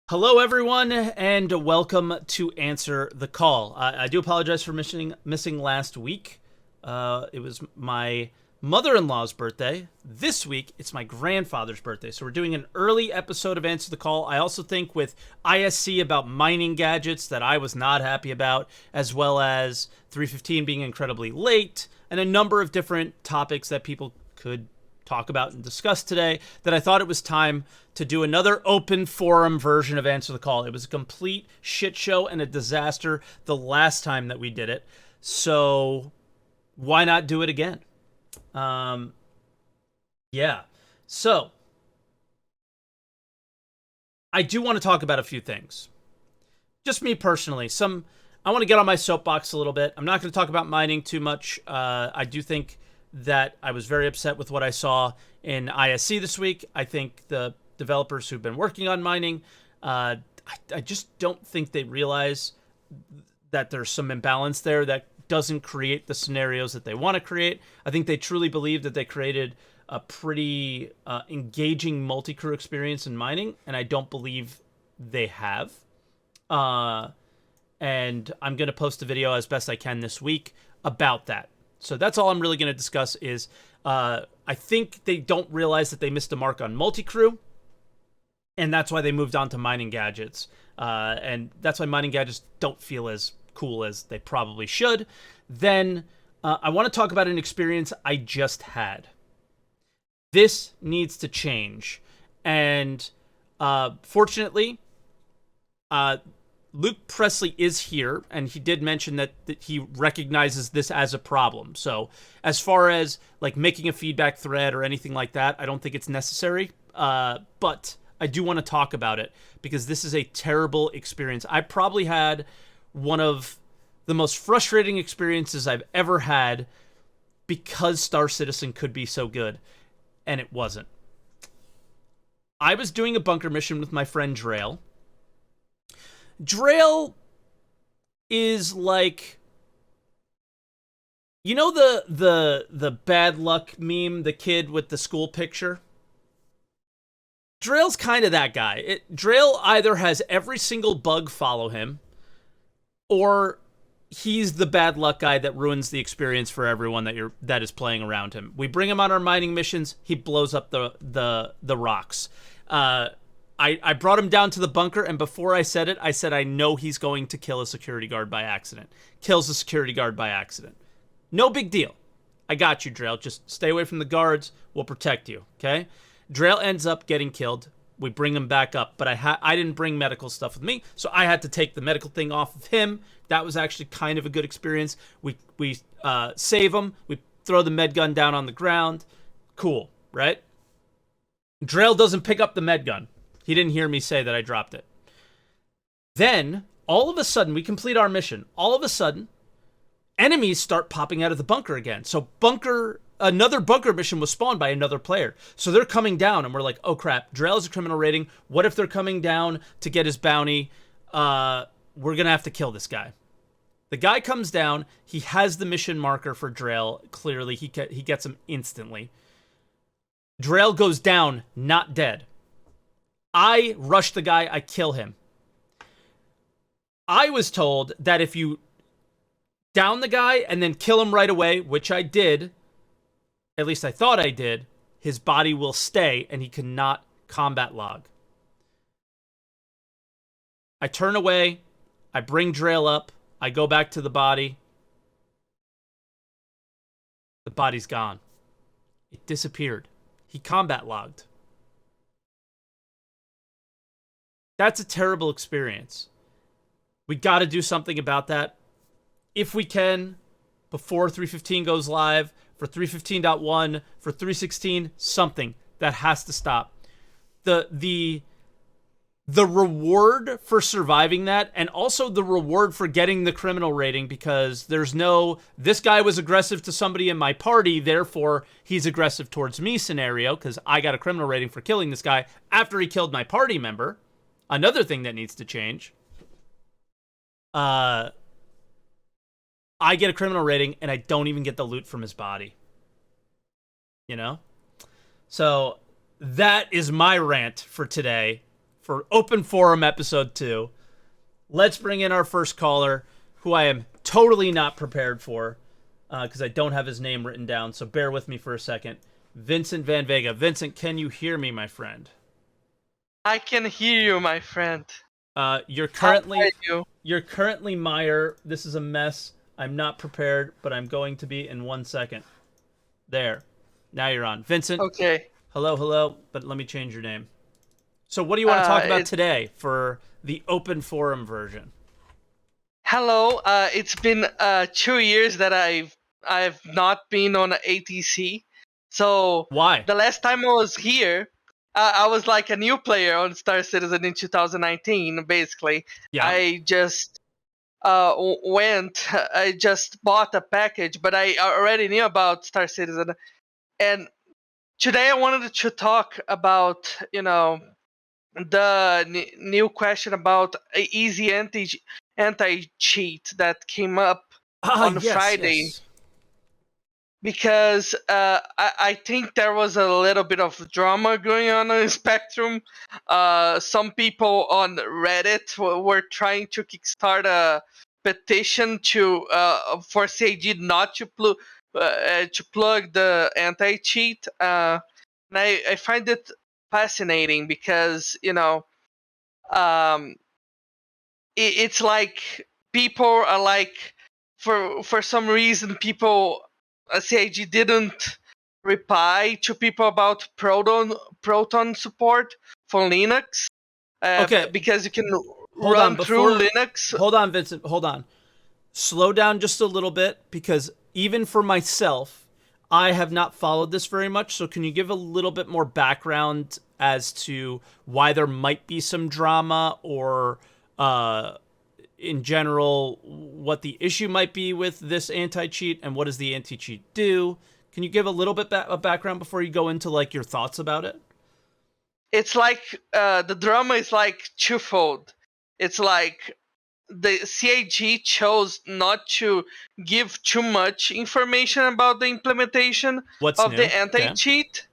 Hello, everyone, and welcome to Answer the Call. I do apologize for missing last week. It was my mother-in-law's birthday. This week, it's my grandfather's birthday, so we're doing an early episode of Answer the Call. I also think with ISC about mining gadgets that I was not happy about, as well as 315 being incredibly late, and a number of different topics that people could talk about and discuss today, that I thought it was time to do another open forum version of Answer the Call. It was a complete shit show and a disaster the last time that we did it, so why not do it again? Yeah. So I do want to talk about a few things. Just me personally. I want to get on my soapbox a little bit. I'm not going to talk about mining too much. I do think that I was very upset with what I saw in ISC this week. I think the developers who've been working on mining, I just don't think they realize that there's some imbalance there that doesn't create the scenarios that they want to create. I think they truly believe that they created a pretty engaging multi-crew experience in mining, and I don't believe they have. And I'm going to post a video as best I can this week about that. So that's all I'm really going to discuss is I think they don't realize that they missed the mark on multi-crew, and that's why they moved on to mining gadgets. And that's why mining gadgets don't feel as cool as they probably should. Then I want to talk about an experience I just had. This needs to change. And fortunately, Luke Presley is here, and he did mention that he recognizes this as a problem. So as far as like making a feedback thread or anything like that, I don't think it's necessary. But I do want to talk about it because this is a terrible experience. I probably had one of the most frustrating experiences I've ever had because Star Citizen could be so good, and it wasn't. I was doing a bunker mission with my friend Drail. Drail is like, you know the bad luck meme, the kid with the school picture? Drail's kind of that guy. Drail either has every single bug follow him, or he's the bad luck guy that ruins the experience for everyone that is playing around him. We bring him on our mining missions, he blows up the rocks. I brought him down to the bunker, and before I said it, I said I know he's going to kill a security guard by accident. Kills a security guard by accident. No big deal. I got you, Drail. Just stay away from the guards. We'll protect you, okay? Drail ends up getting killed. We bring him back up, but I didn't bring medical stuff with me, so I had to take the medical thing off of him. That was actually kind of a good experience. We save him. We throw the med gun down on the ground. Cool, right? Drail doesn't pick up the med gun. He didn't hear me say that I dropped it. Then, all of a sudden, we complete our mission. All of a sudden, enemies start popping out of the bunker again. So another bunker mission was spawned by another player. So they're coming down, and we're like, oh crap, Drail is a criminal rating. What if they're coming down to get his bounty? We're going to have to kill this guy. The guy comes down. He has the mission marker for Drail. Clearly, he gets him instantly. Drail goes down, not dead. I rush the guy, I kill him. I was told that if you down the guy and then kill him right away, which I did, at least I thought I did, his body will stay and he cannot combat log. I turn away, I bring Drail up, I go back to the body. The body's gone. It disappeared. He combat logged. That's a terrible experience. We got to do something about that. If we can, before 315 goes live, for 315.1, for 316, something. That has to stop. The reward for surviving that, and also the reward for getting the criminal rating, because there's no, this guy was aggressive to somebody in my party, therefore he's aggressive towards me scenario, because I got a criminal rating for killing this guy after he killed my party member. Another thing that needs to change. I get a criminal rating, and I don't even get the loot from his body. You know? So, that is my rant for today for Open Forum episode 2. Let's bring in our first caller, who I am totally not prepared for, because I don't have his name written down, so bear with me for a second. Vincent Van Vega. Vincent, can you hear me, my friend? I can hear you, my friend. You're How are currently you? you're currently Meyer. This is a mess. I'm not prepared, but I'm going to be in 1 second. There. Now you're on. Vincent. Okay. Hello, but let me change your name. So what do you want to talk about today for the Open Forum version? Hello. It's been 2 years that I've not been on a ATC. So Why? the last time I was here, I was like a new player on Star Citizen in 2019. Basically, Yeah. I just I just bought a package, but I already knew about Star Citizen. And today I wanted to talk about, the new question about a easy anti-cheat that came up on Friday. Yes. Because I think there was a little bit of drama going on the Spectrum. Some people on Reddit were trying to kickstart a petition for CAG not to plug the anti-cheat. And I find it fascinating because it's like people are like, for some reason, people CIG didn't reply to people about Proton support for Linux. Okay. Because you can Hold on, run through Linux. Hold on, Vincent. Hold on. Slow down just a little bit, because even for myself, I have not followed this very much. So can you give a little bit more background as to why there might be some drama, or in general, what the issue might be with this anti-cheat, and what does the anti-cheat do? Can you give a little bit of background before you go into like your thoughts about it? It's like the drama is like twofold. It's like the CAG chose not to give too much information about the implementation of the anti-cheat.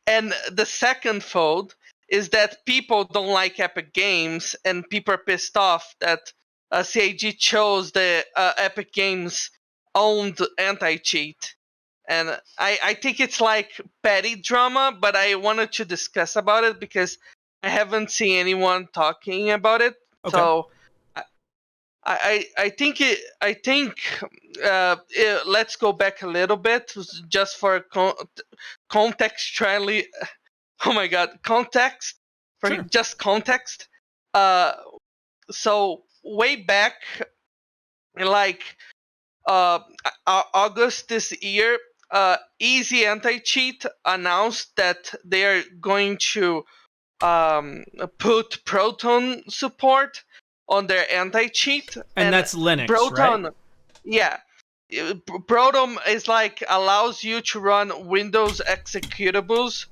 And the second fold is that people don't like Epic Games, and people are pissed off that CAG chose the Epic Games owned anti-cheat. And I think it's like petty drama, but I wanted to discuss about it because I haven't seen anyone talking about it. Okay. So I think let's go back a little bit just for contextually. Oh my god, context for Sure. just context. So way back, like August this year, Easy Anti-Cheat announced that they are going to put Proton support on their anti-cheat, and that's Linux, Proton, right? Yeah. Proton is like allows you to run Windows executables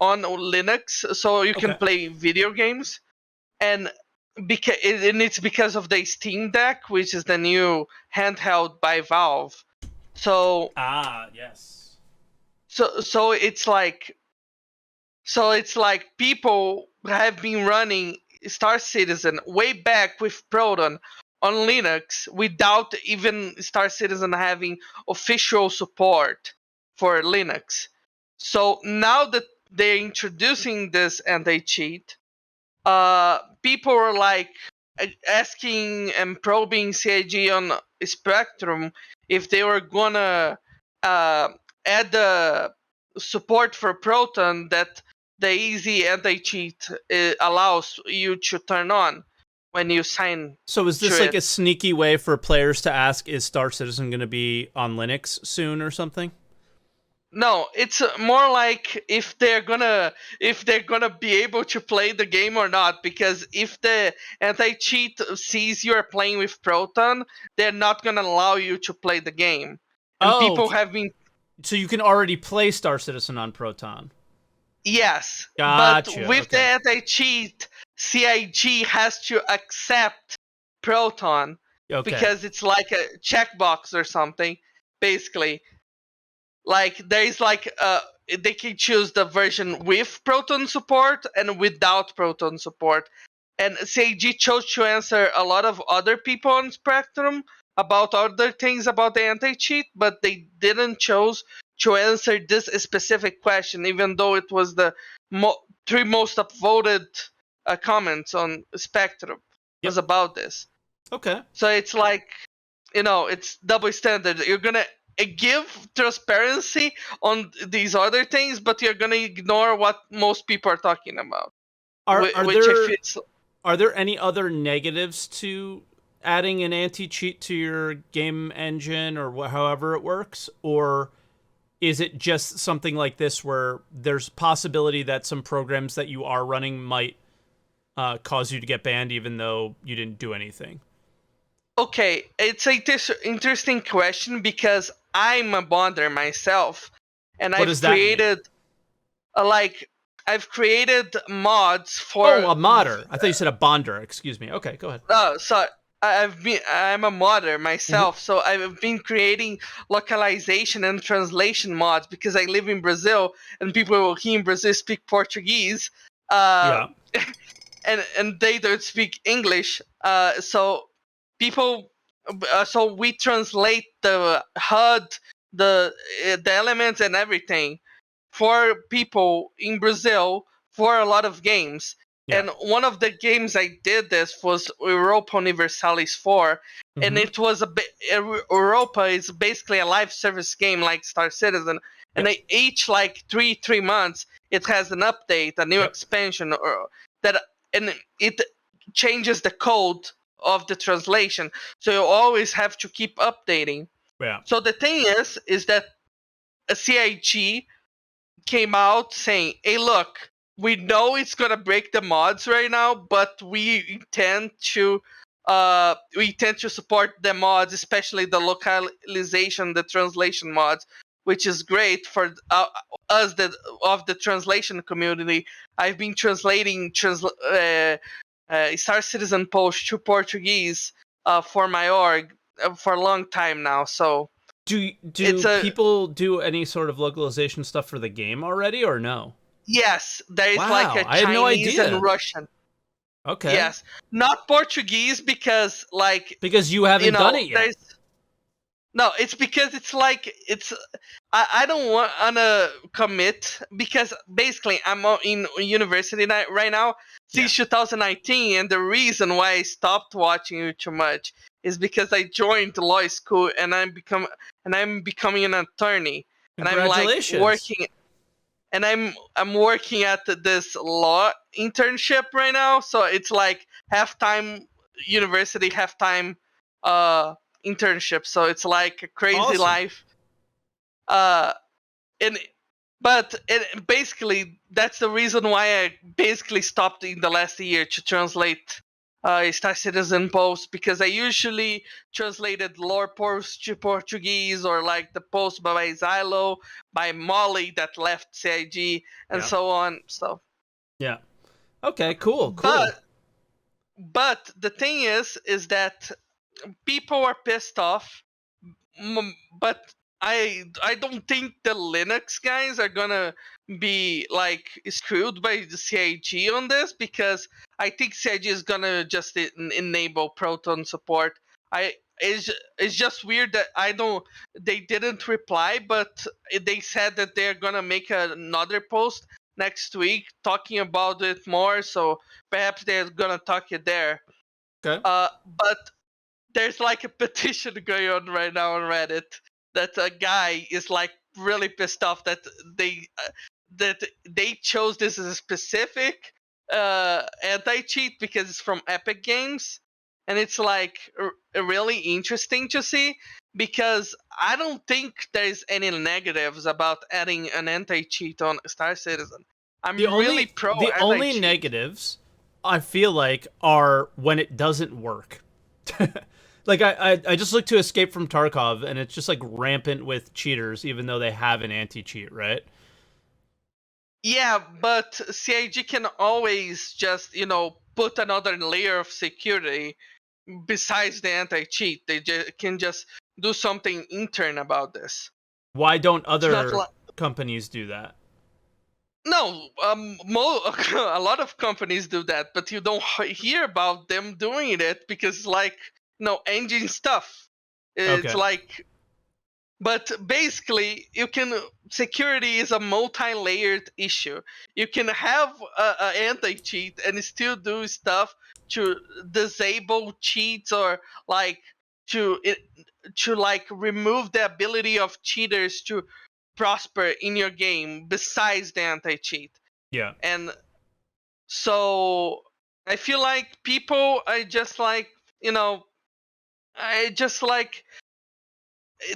on Linux, so you can play video games, and it's because of the Steam Deck, which is the new handheld by Valve. So yes. So it's like people have been running Star Citizen way back with Proton on Linux without even Star Citizen having official support for Linux. So now that they're introducing this anti-cheat, people are like asking and probing CIG on Spectrum if they were gonna add the support for Proton that the easy anti-cheat allows you to turn on when you sign. So is this like a sneaky way for players to ask, is Star Citizen going to be on Linux soon or something? No, it's more like if they're gonna be able to play the game or not. Because if the anti-cheat sees you're playing with Proton, they're not gonna allow you to play the game. And people have been. So you can already play Star Citizen on Proton. Yes, gotcha. But with the anti-cheat, CIG has to accept Proton because it's like a checkbox or something, basically. Like there is like they can choose the version with Proton support and without Proton support. And CIG chose to answer a lot of other people on Spectrum about other things about the anti-cheat, but they didn't chose to answer this specific question, even though it was the 3 most upvoted comments on Spectrum Yep. was about this. Okay. So it's like, it's double standard. You're gonna give transparency on these other things, but you're gonna ignore what most people are talking about. Which if it's Are there any other negatives to adding an anti-cheat to your game engine or however it works? Or is it just something like this where there's possibility that some programs that you are running might cause you to get banned even though you didn't do anything? Okay, it's a interesting question because I'm a bonder myself, and What does that mean? I've created mods for. Oh, a modder. I thought you said a bonder. Excuse me. Okay, go ahead. So I'm a modder myself, so I've been creating localization and translation mods because I live in Brazil and people here in Brazil speak Portuguese. Yeah. And they don't speak English. So people, so we translate the HUD, the elements and everything for people in Brazil for a lot of games. Yeah. And one of the games I did this was Europa Universalis 4, and it was Europa is basically a live service game like Star Citizen, and each like three months it has an update, a new expansion, or that, and it changes the code of the translation, so you always have to keep updating. Yeah. So the thing is that a CIG came out saying, "Hey, look, we know it's gonna break the mods right now, but we intend to support the mods, especially the localization, the translation mods, which is great for us of the translation community. I've been translating Star Citizen post to Portuguese for my org for a long time now, so." Do people do any sort of localization stuff for the game already, or no? Yes, there is like Wow, a I had no Chinese idea. and Russian. Okay. Yes, not Portuguese because Because you haven't done it yet. No, it's because I don't want to commit because basically I'm in university right now since 2019, and the reason why I stopped watching you too much is because I joined law school and I'm becoming an attorney, and I'm like Congratulations. working, and I'm working at this law internship right now, so it's like half time university, half time internship, so it's like a crazy life. And basically that's the reason why I basically stopped in the last year to translate Star Citizen posts, because I usually translated lore posts to Portuguese, or like the post by Xylo, by Molly that left CIG, and so on. So yeah. Okay, cool. But the thing is that people are pissed off, but I don't think the Linux guys are gonna be like screwed by the CIG on this, because I think CIG is gonna just enable Proton support. It's just weird that they didn't reply, but they said that they're gonna make another post next week talking about it more, so perhaps they're gonna talk it there. Okay. But there's like a petition going on right now on Reddit that a guy is like really pissed off that they chose this as a specific anti-cheat because it's from Epic Games, and it's like really interesting to see, because I don't think there's any negatives about adding an anti-cheat on Star Citizen. I'm really pro the anti-cheat. only negatives I feel like are when it doesn't work. Like I just looked to Escape from Tarkov, and it's just like rampant with cheaters, even though they have an anti-cheat, right? Yeah, but CIG can always just put another layer of security besides the anti-cheat. They can just do something intern about this. Why don't other companies do that. No, a lot of companies do that, but you don't hear about them doing it because, like, engine stuff. It's Okay. like, but basically, security is a multi-layered issue. You can have a anti-cheat and still do stuff to disable cheats or like to like remove the ability of cheaters to prosper in your game besides the anti-cheat. Yeah. And so I feel like people are just like, I just like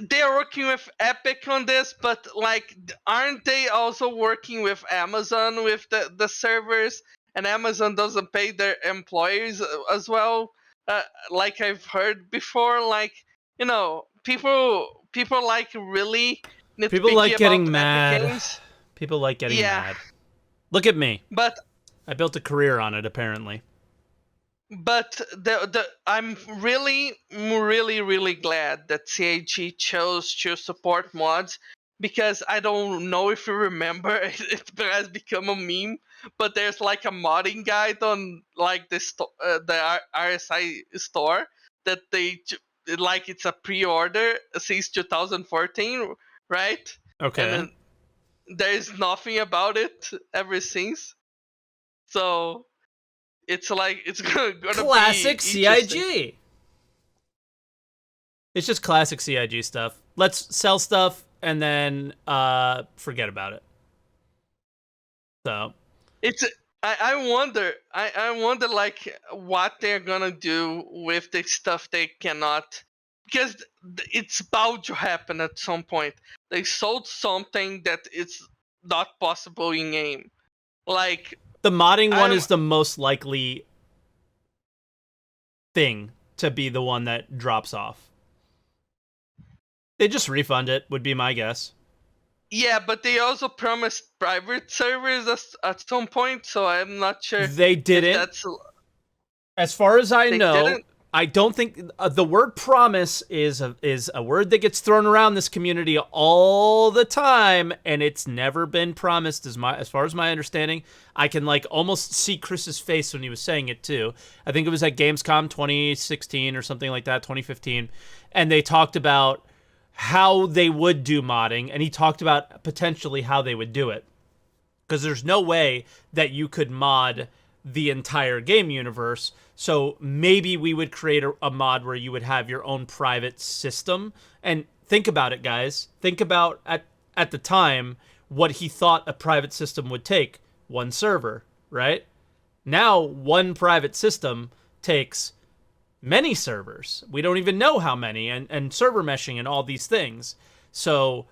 they are working with Epic on this, but like, aren't they also working with Amazon with the servers? And Amazon doesn't pay their employees as well, like I've heard before. Like, people like really People nitpicky like about getting Epic mad. Games. People like getting Yeah, mad. Look at me. but I built a career on it, apparently. I'm really glad that CAG chose to support mods, because I don't know if you remember, it has become a meme, but there's like a modding guide on like the RSI store that like it's a pre-order since 2014, right? And Okay. then there's nothing about it ever since. So it's like it's gonna be Classic interesting. CIG. It's just classic CIG stuff. Let's sell stuff and then forget about it. So It's I wonder I wonder like what they're gonna do with the stuff they cannot, because it's about to happen at some point. They sold something that it's not possible in game. Like, the modding one I'm is the most likely thing to be the one that drops off. They just refund it, would be my guess. yeah, but they also promised private servers at some point, so I'm not sure They if didn't. that's As far as I they know, didn't. I don't think the word promise is a word that gets thrown around this community all the time, and it's never been promised as far as my understanding. I can like almost see Chris's face when he was saying it too. I think it was at Gamescom 2016 or something like that, 2015, and they talked about how they would do modding, and he talked about potentially how they would do it. Because there's no way that you could mod the entire game universe. So maybe we would create a mod where you would have your own private system. And think about it, guys. Think about at the time what he thought a private system would take. One server, right? Now one private system takes many servers. We don't even know how many, and server meshing and all these things. So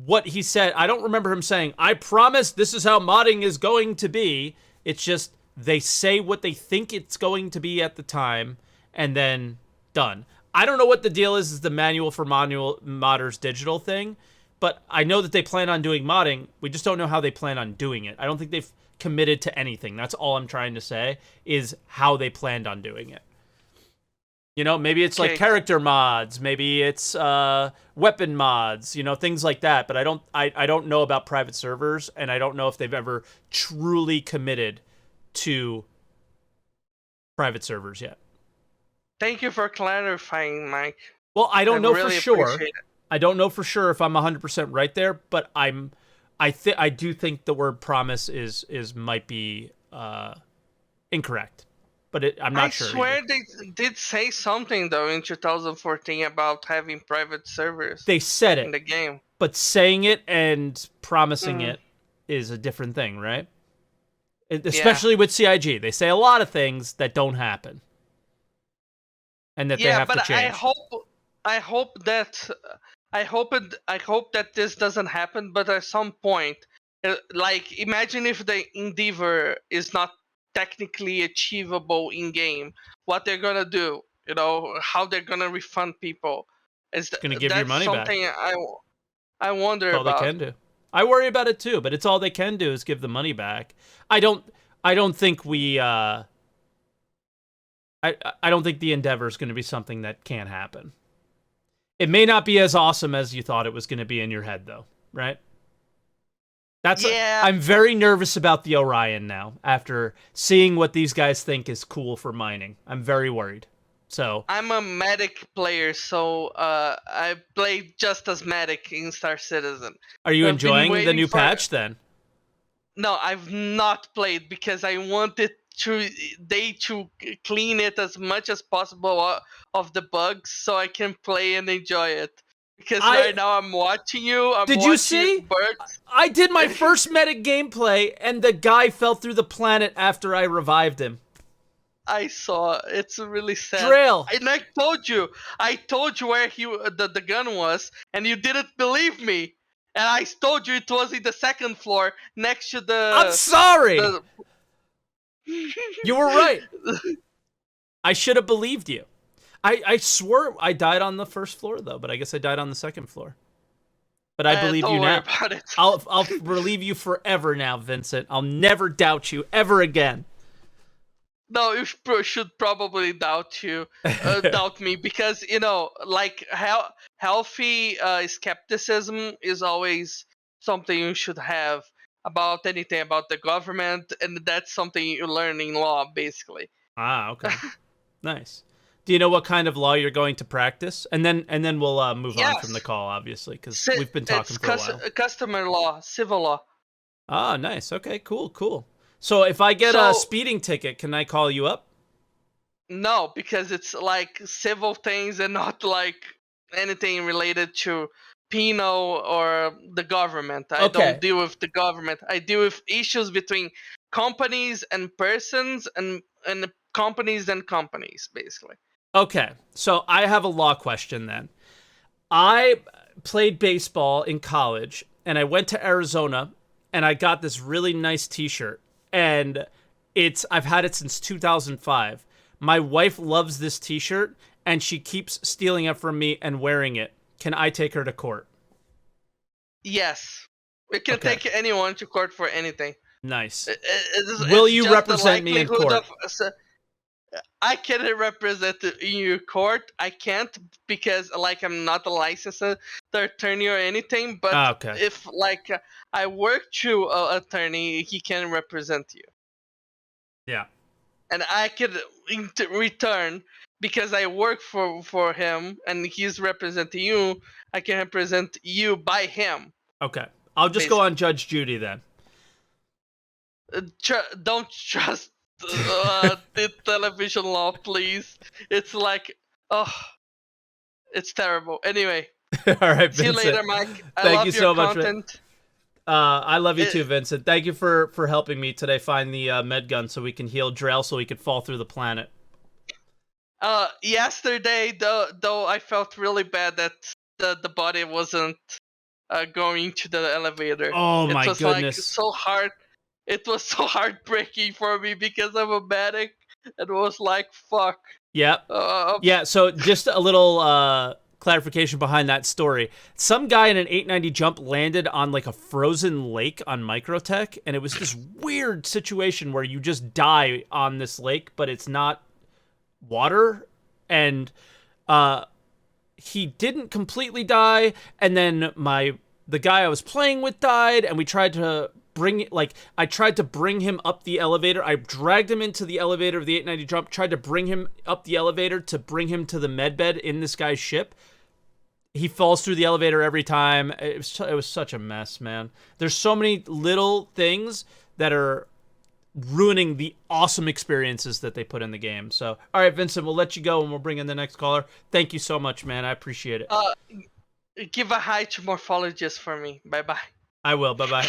what he said, I don't remember him saying, I promise this is how modding is going to be. It's just they say what they think it's going to be at the time, and then done. I don't know what the deal is the manual for modders digital thing, but I know that they plan on doing modding. We just don't know how they plan on doing it. I don't think they've committed to anything. That's all I'm trying to say, is how they planned on doing it. You know, maybe it's like character mods, maybe it's weapon mods, things like that. But I don't know about private servers, and I don't know if they've ever truly committed to private servers yet. Thank you for clarifying, Mike. Well, I don't know really for sure. appreciate it. I don't know for sure if I'm 100% right there, but I do think the word promise is might be incorrect. But I'm not sure. I swear they did say something though in 2014 about having private servers. They said it in the game, but saying it and promising it is a different thing, right? Especially with CIG, they say a lot of things that don't happen, and that they have to change. I hope that this doesn't happen. But at some point, like, imagine if the endeavor is not technically achievable in game, what they're gonna do, how they're gonna refund people. Is gonna give your money back. Something I wonder about. All they can do. I worry about it too, but it's all they can do is give the money back. I don't think we I don't think the endeavor is going to be something that can't happen. It may not be as awesome as you thought it was going to be in your head though, right? Yeah, I'm very nervous about the Orion now after seeing what these guys think is cool for mining. I'm very worried. So, I'm a medic player, so I play just as medic in Star Citizen. are you I've been enjoying the waiting new for. patch then? No, I've not played because I wanted to clean it as much as possible of the bugs so I can play and enjoy it. Because I right now I'm watching you, I'm Did you watching see? birds. I did my first medic gameplay and the guy fell through the planet after I revived him. I saw. It's really sad. Drail. And I told you where the gun was, and you didn't believe me. And I told you it was in the second floor next to I'm sorry. the. You were right. I should have believed you. I swore I died on the first floor though, but I guess I died on the second floor. But I believe you Don't worry now. about it. I'll believe you forever now, Vincent. I'll never doubt you ever again. No, you should probably doubt me because like healthy skepticism is always something you should have about anything about the government, and that's something you learn in law, basically. Ah, okay. Nice. Do you know what kind of law you're going to practice? And then we'll move on from the Yes, call, obviously, because we've been talking it's for a while. customer law, civil law. Ah, nice. Okay, cool. So if I get a So speeding ticket, can I call you up? no, because it's like civil things and not like anything related to penal or the government. I don't Okay. deal with the government. I deal with issues between companies and persons and companies, basically. Okay. So I have a law question then. I played baseball in college and I went to Arizona and I got this really nice t-shirt and I've had it since 2005. My wife loves this t-shirt and she keeps stealing it from me and wearing it. Can I take her to court? Yes, we can Okay. take anyone to court for anything. Nice. Will It's you just the represent me in likelihood court? of. I can represent in your court. I can't because like I'm not a licensed attorney or anything. But Ah, okay. if like I work through an attorney, he can represent you, Yeah. and I could return because I work for him and he's representing you. I can represent you by him, Okay. I'll just go on basically. Judge Judy then. Don't trust the television law, please. It's like, oh, it's terrible. Anyway, All right, see you Vincent. later, Mike. I Thank you love your so much, man. content. I love you It, too, Vincent. Thank you for helping me today find the med gun so we can heal Drell so he could fall through the planet. yesterday, though, I felt really bad that the body wasn't going to the elevator. Oh It my was like goodness. so hard. It was so heartbreaking for me because I'm a medic. It was like fuck. Yep. Uh, Yeah, so just a little clarification behind that story. Some guy in an 890 jump landed on like a frozen lake on Microtech, and it was this weird situation where you just die on this lake, but it's not water. And he didn't completely die, and then the guy I was playing with died, and we tried to I tried to bring him up the elevator. I dragged him into the elevator of the 890 jump, tried to bring him up the elevator to bring him to the med bed in this guy's ship. He falls through the elevator every time. It was such a mess, man. There's so many little things that are ruining the awesome experiences that they put in the game. So, all right, Vincent, we'll let you go and we'll bring in the next caller. Thank you so much, man. I appreciate it. give a hi to morphologist for me. Bye bye. I will. Bye-bye.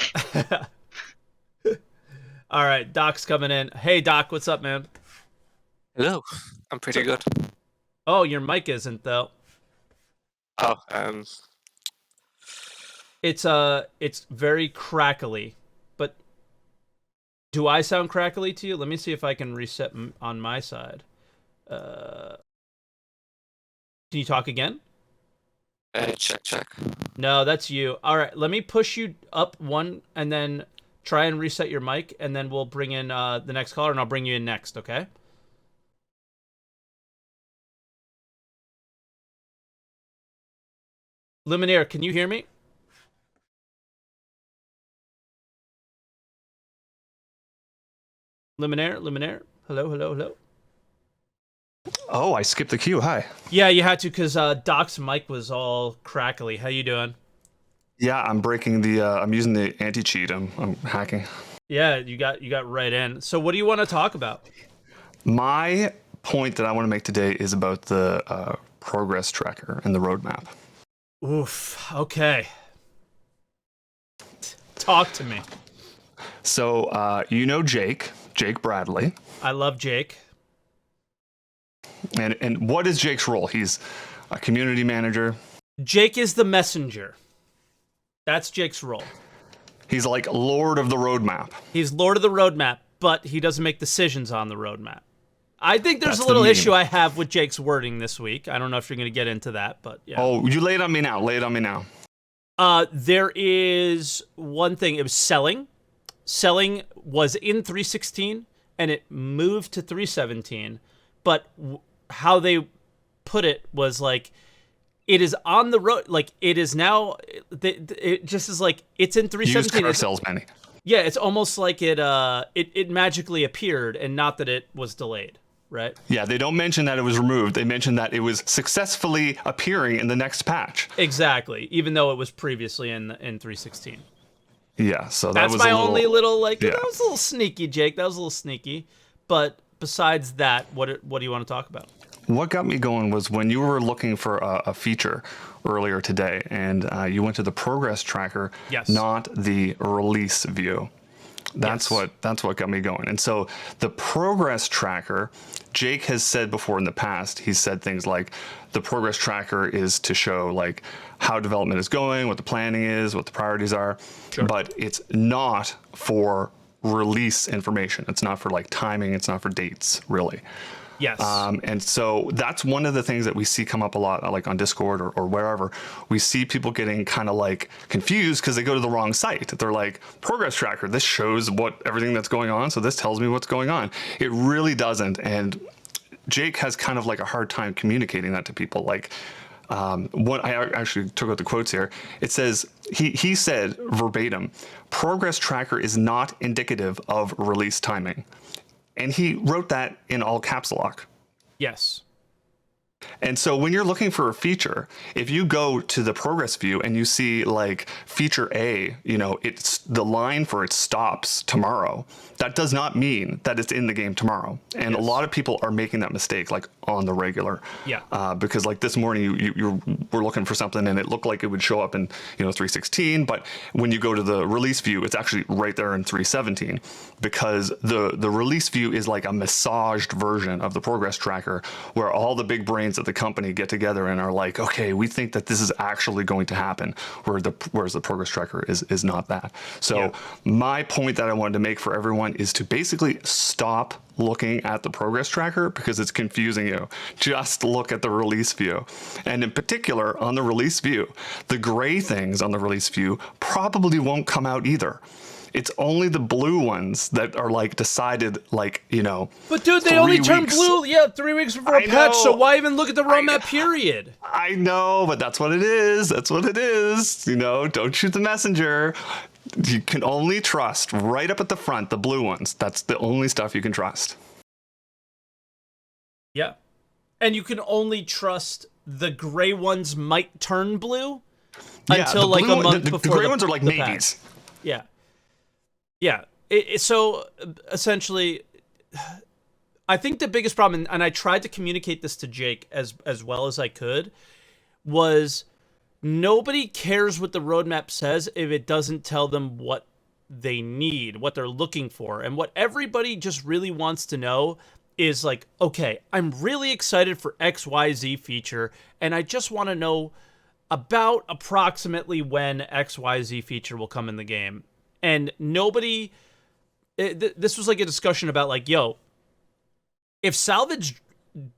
All right, Doc's coming in. Hey, Doc, what's up, man? Hello, I'm pretty good. Oh, your mic isn't, though. Oh, It's very crackly, but do I sound crackly to you? Let me see if I can reset on my side. Can you talk again? check. No, that's you. All right, let me push you up one and then try and reset your mic, and then we'll bring in the next caller, and I'll bring you in next, okay? Luminaire, can you hear me? Luminaire. Hello, hello, hello. Oh, I skipped the queue. Hi. Yeah, you had to because Doc's mic was all crackly. How you doing? Yeah, I'm breaking the. I'm using the anti-cheat. I'm hacking. Yeah, you got right in. So what do you want to talk about? My point that I want to make today is about the progress tracker and the roadmap. Oof. Okay. Talk to me. So you know Jake Bradley, I love Jake. and what is Jake's role? He's a community manager. Jake is the messenger. That's Jake's role. He's like Lord of the Roadmap. He's Lord of the Roadmap, but he doesn't make decisions on the roadmap. I think there's That's a little the meme. issue I have with Jake's wording this week. I don't know if you're going to get into that, but yeah. Oh, you lay it on me now. Lay it on me now. There is one thing. It was selling. Selling was in 316, and it moved to 317. But how they put it was like, it is on the road. Like, it is now. It just is like, it's in 317. Used car salesman. Yeah, it's almost like it magically appeared, and not that it was delayed, right? Yeah, they don't mention that it was removed. They mention that it was successfully appearing in the next patch. Exactly, even though it was previously in 316. Yeah, so that That's was my a only little like. yeah. That was a little sneaky, Jake. That was a little sneaky. But besides that, what do you want to talk about? What got me going was when you were looking for a feature earlier today, and you went to the progress tracker, Yes. not the release view. That's Yes. what got me going. And so the progress tracker, Jake has said before in the past, he's said things like the progress tracker is to show like how development is going, what the planning is, what the priorities are, but it's not for release information. It's not for like timing. It's not for dates, really. Yes. And so that's one of the things that we see come up a lot, like on Discord or wherever. We see people getting kind of like confused because they go to the wrong site. They're like, progress tracker, this shows everything that's going on. So this tells me what's going on. It really doesn't. And Jake has kind of like a hard time communicating that to people. Like, what I actually took out the quotes here. It says, he said verbatim, progress tracker is not indicative of release timing. And he wrote that in all caps lock. yes. And so when you're looking for a feature, if you go to the progress view and you see like feature A, it's the line for it stops tomorrow. That does not mean that it's in the game tomorrow. And a lot of people are making that mistake like on the regular. Yeah. Because like this morning you were looking for something and it looked like it would show up in 316, but when you go to the release view, it's actually right there in 317 because the release view is like a massaged version of the progress tracker where all the big brains at the company get together and are like, okay, we think that this is actually going to happen, whereas the progress tracker is not that. So my point that I wanted to make for everyone is to basically stop looking at the progress tracker because it's confusing you. Just look at the release view. And in particular, on the release view, the gray things on the release view probably won't come out either. It's only the blue ones that are like decided like, But dude, they only 3 turned weeks. blue, 3 weeks before a I patch, so know. why even look at the roadmap period? I know, but that's what it is. That's what it is. Don't shoot the messenger. You can only trust right up at the front, the blue ones. That's the only stuff you can trust. Yeah. And you can only trust the gray ones might turn blue until the like blue a month the before gray ones are like the maybes. patch. Yeah. Yeah. So essentially, I think the biggest problem, and I tried to communicate this to Jake as well as I could, was nobody cares what the roadmap says if it doesn't tell them what they need, what they're looking for. And what everybody just really wants to know is like, okay, I'm really excited for XYZ feature, and I just want to know about approximately when XYZ feature will come in the game. And nobody... this was like a discussion about like, yo, if salvage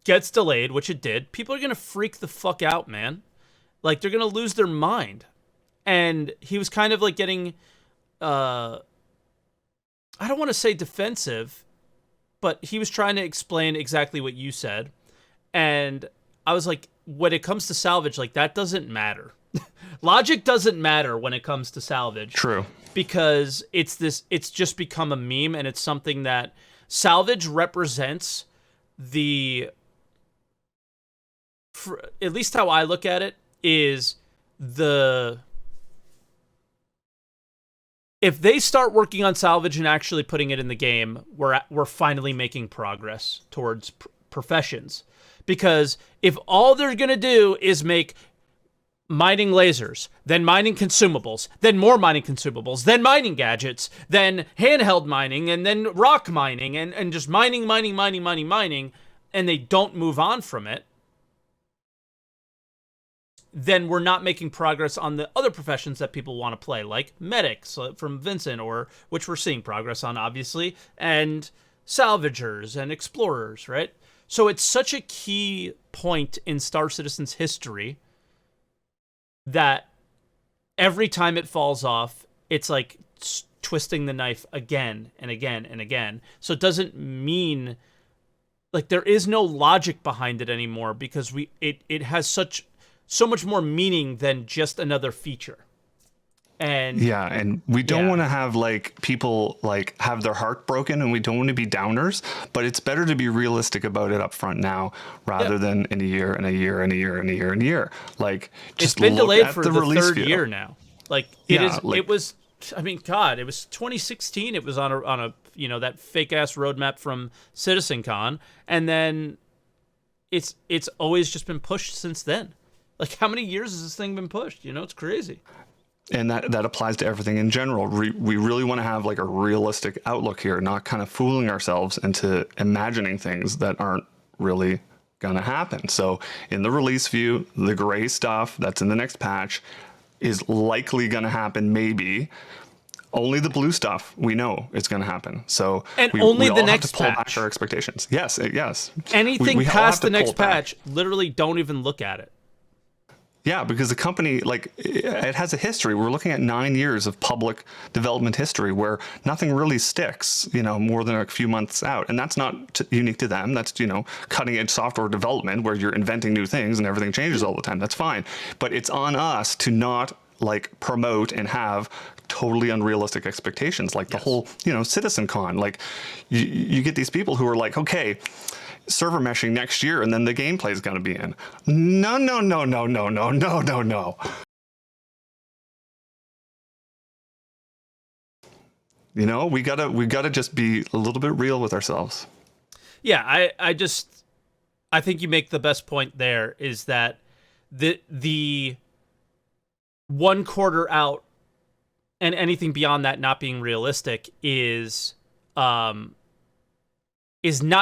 gets delayed, which it did, people are going to freak the fuck out, man. Like, they're going to lose their mind. And he was kind of like getting, I don't want to say defensive, but he was trying to explain exactly what you said. And I was like, when it comes to salvage, like, that doesn't matter. Logic doesn't matter when it comes to salvage. True. Because it's just become a meme, and it's something that Salvage represents at least how I look at it, is if they start working on salvage and actually putting it in the game, we're finally making progress towards professions. Because if all they're going to do is make mining lasers, then mining consumables, then more mining consumables, then mining gadgets, then handheld mining, and then rock mining, and just mining, and they don't move on from it, then we're not making progress on the other professions that people want to play, like medics from Vincent, or which we're seeing progress on, obviously, and salvagers and explorers, right? So it's such a key point in Star Citizen's history that every time it falls off, it's like twisting the knife again and again and again. So it doesn't mean, like, there is no logic behind it anymore, because it has so much more meaning than just another feature. And yeah, and we don't want to have like people like have their heart broken, and we don't want to be downers, but it's better to be realistic about it up front now rather than in a year and a year and a year and a year and a year. Like, just it's been look delayed at for the the release third view. year now. Like, it was, I mean, God, it was 2016. It was on a that fake ass roadmap from CitizenCon, and then it's always just been pushed since then. Like, how many years has this thing been pushed? It's crazy. And that applies to everything in general. We really want to have like a realistic outlook here, not kind of fooling ourselves into imagining things that aren't really going to happen. So in the release view, the gray stuff that's in the next patch is likely going to happen, maybe. Only the blue stuff we know is going to happen. So we all the have next to pull patch. back our expectations. Yes. Anything we all past have the to next pull back. patch, literally don't even look at it. Yeah, because the company, like, it has a history. We're looking at 9 years of public development history where nothing really sticks, more than a few months out. And that's not unique to them. That's, cutting edge software development where you're inventing new things and everything changes all the time. That's fine. But it's on us to not like promote and have totally unrealistic expectations. Like the whole, CitizenCon, like you get these people who are like, okay, server meshing next year, and then the gameplay is going to be in. No. We gotta just be a little bit real with ourselves. Yeah, I think you make the best point there, is that the 1 quarter out and anything beyond that not being realistic is not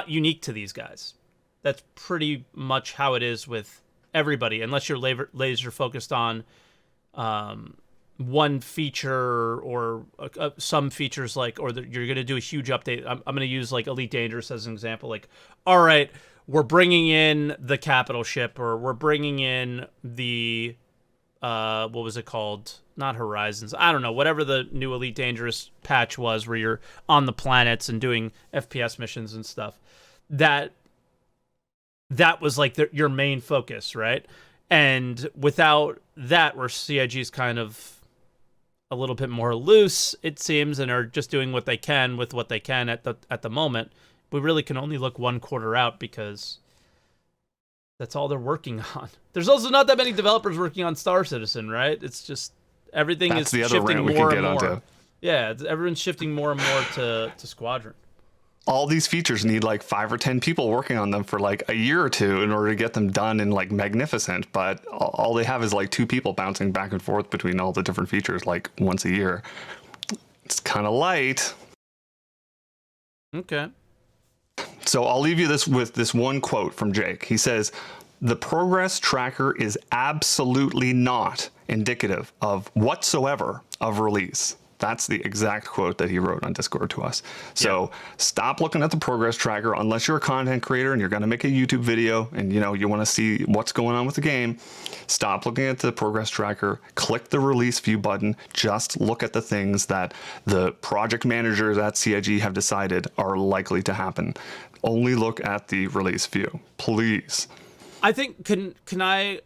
unique to these guys. That's pretty much how it is with everybody, unless you're laser focused on one feature or some features, like, or you're going to do a huge update. I'm going to use like Elite Dangerous as an example. Like, all right, we're bringing in the capital ship, or we're bringing in the what was it called? Not Horizons. I don't know. Whatever the new Elite Dangerous patch was, where you're on the planets and doing FPS missions and stuff. That was like your main focus, right? And without that, where CIG's kind of a little bit more loose, it seems, and are just doing what they can with what they can at the moment. We really can only look 1 quarter out, because that's all they're working on. There's also not that many developers working on Star Citizen, right? It's just everything is shifting more and more. Yeah, everyone's shifting more and more to Squadron. All these features need like 5 or 10 people working on them for like a year or two in order to get them done and like magnificent. But all they have is like 2 people bouncing back and forth between all the different features like once a year. It's kind of light. Okay. So I'll leave you with this one quote from Jake. He says, "The progress tracker is absolutely not indicative of whatsoever of release." That's the exact quote that he wrote on Discord to us. So stop looking at the progress tracker unless you're a content creator and you're going to make a YouTube video and you want to see what's going on with the game. Stop looking at the progress tracker. Click the release view button. Just look at the things that the project managers at CIG have decided are likely to happen. Only look at the release view, please. I think can I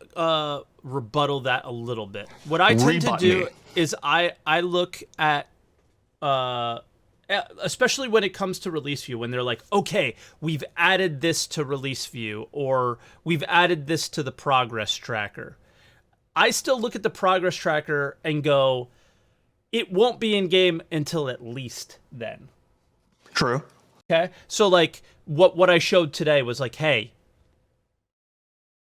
rebuttal that a little bit? What I tend to do is I look at especially when it comes to release view, when they're like, okay, we've added this to release view, or we've added this to the progress tracker. I still look at the progress tracker and go, it won't be in game until at least then. True. Okay? So like what I showed today was like, hey,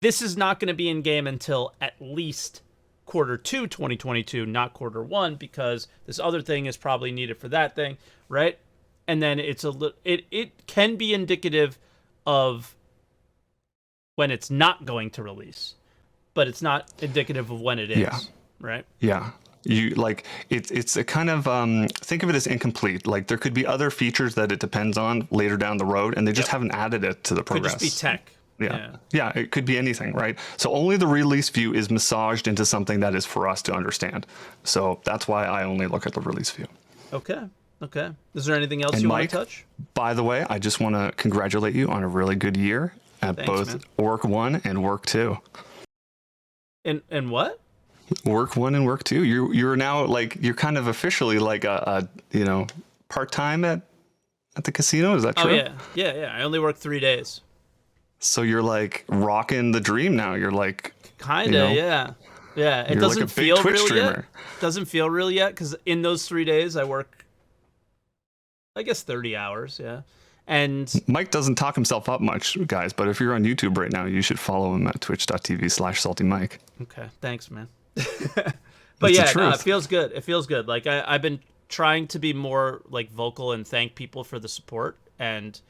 this is not going to be in game until at least Q2 2022, not Q1, because this other thing is probably needed for that thing, right? And then it's it can be indicative of when it's not going to release, but it's not indicative of when it is. Yeah. Right? Yeah. You like it's a kind of think of it as incomplete. Like there could be other features that it depends on later down the road, and they just haven't added it to the progress. Could just be tech. Yeah, it could be anything, right? So only the release view is massaged into something that is for us to understand. So that's why I only look at the release view. Okay. Is there anything else And you Mike, want to touch? By the way, I just want to congratulate you on a really good year at Thanks, both man. Work 1 and Work 2. And what? Work 1 and Work 2. You're now like you're kind of officially like a part-time at the casino. Is that true? Oh yeah. I only work 3 days. So you're like rocking the dream now. You're like Kinda, yeah. It you're doesn't like a big feel Twitch real streamer. yet. Doesn't feel real yet because in those 3 days I work, I guess 30 hours. Yeah, and Mike doesn't talk himself up much, guys. But if you're on YouTube right now, you should follow him at twitch.tv/SaltEMike. okay, thanks, man. It's But yeah, the no, it truth. feels good. It feels good. Like I've been trying to be more like vocal and thank people for the support, and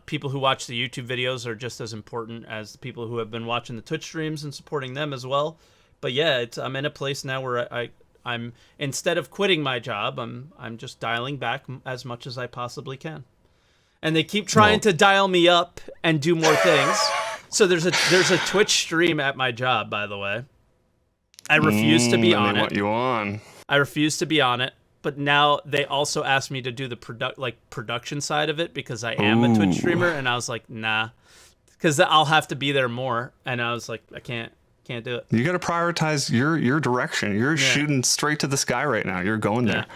people who watch the YouTube videos are just as important as the people who have been watching the Twitch streams and supporting them as well. But yeah, I'm in a place now where I'm instead of quitting my job, I'm just dialing back as much as I possibly can. And they keep trying to dial me up and do more things. So there's a Twitch stream at my job, by the way. I refuse to be on They it. want you on. I refuse to be on it. But now they also asked me to do the production side of it because I am a Twitch streamer, and I was like, nah, because I'll have to be there more. And I was like, I can't do it. You got to prioritize your direction. You're shooting straight to the sky right now. You're going there.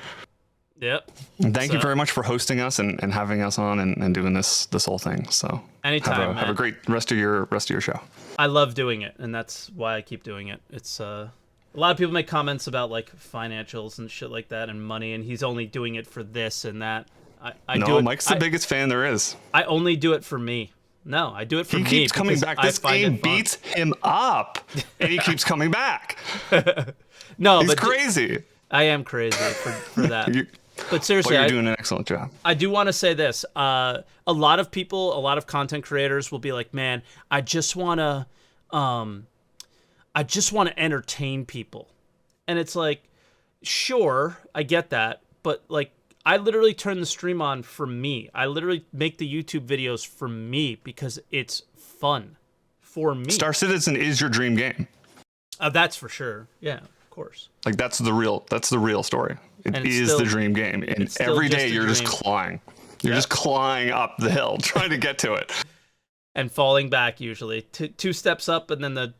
Yep. And thank you very much for hosting us and having us on and doing this whole thing. So Anytime, have a man. great rest of your show. I love doing it, and that's why I keep doing it. It's a lot of people make comments about like financials and shit like that and money, and he's only doing it for this and that. I do it. Mike's the biggest fan there is. I only do it for me. No, I do it for He me. keeps coming because back. I This find game it fun. beats him up, and he keeps coming back. No, He's but crazy. I am crazy for that. You- But seriously, But you're doing an excellent job. I do want to say this. A lot of people, a lot of content creators will be like, "Man, I just want to entertain people." And it's like, "Sure, I get that, but like I literally turn the stream on for me. I literally make the YouTube videos for me because it's fun for me." Star Citizen is your dream game. That's for sure. Yeah, of course. Like that's the real story. It And it's is still- the dream game. And it's still every just day a you're just dream. clawing. You're just clawing up the hill trying to get to it. And falling back usually two steps up, and then the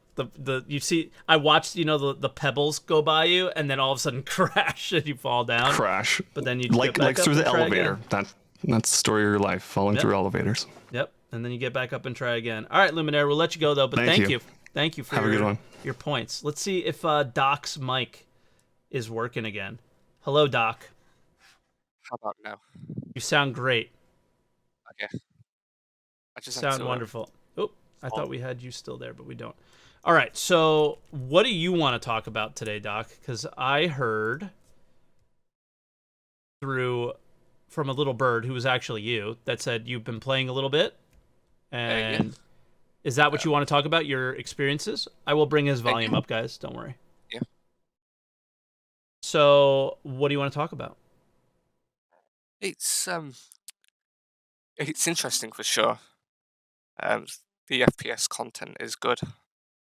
you see I watched the pebbles go by you, and then all of a sudden crash and you fall down. Crash. But then you like get back up through and the try elevator. again. That's the story of your life, falling through elevators. Yep. And then you get back up and try again. All right, Luminaire, we'll let you go though. But Thank thank you. Thank you for Have a good one. your points. Let's see if Doc's mic is working again. Hello, Doc. How about now? You sound great. Okay. I just Sound wonderful. Oh, I thought we had you still there, but we don't. All right, so what do you want to talk about today, Doc? Because I heard from a little bird who was actually you that said you've been playing a little bit, and is that what you want to talk about? Your experiences? I will bring his volume up, guys. Don't worry. Yeah. So, what do you want to talk about? It's interesting for sure. The FPS content is good,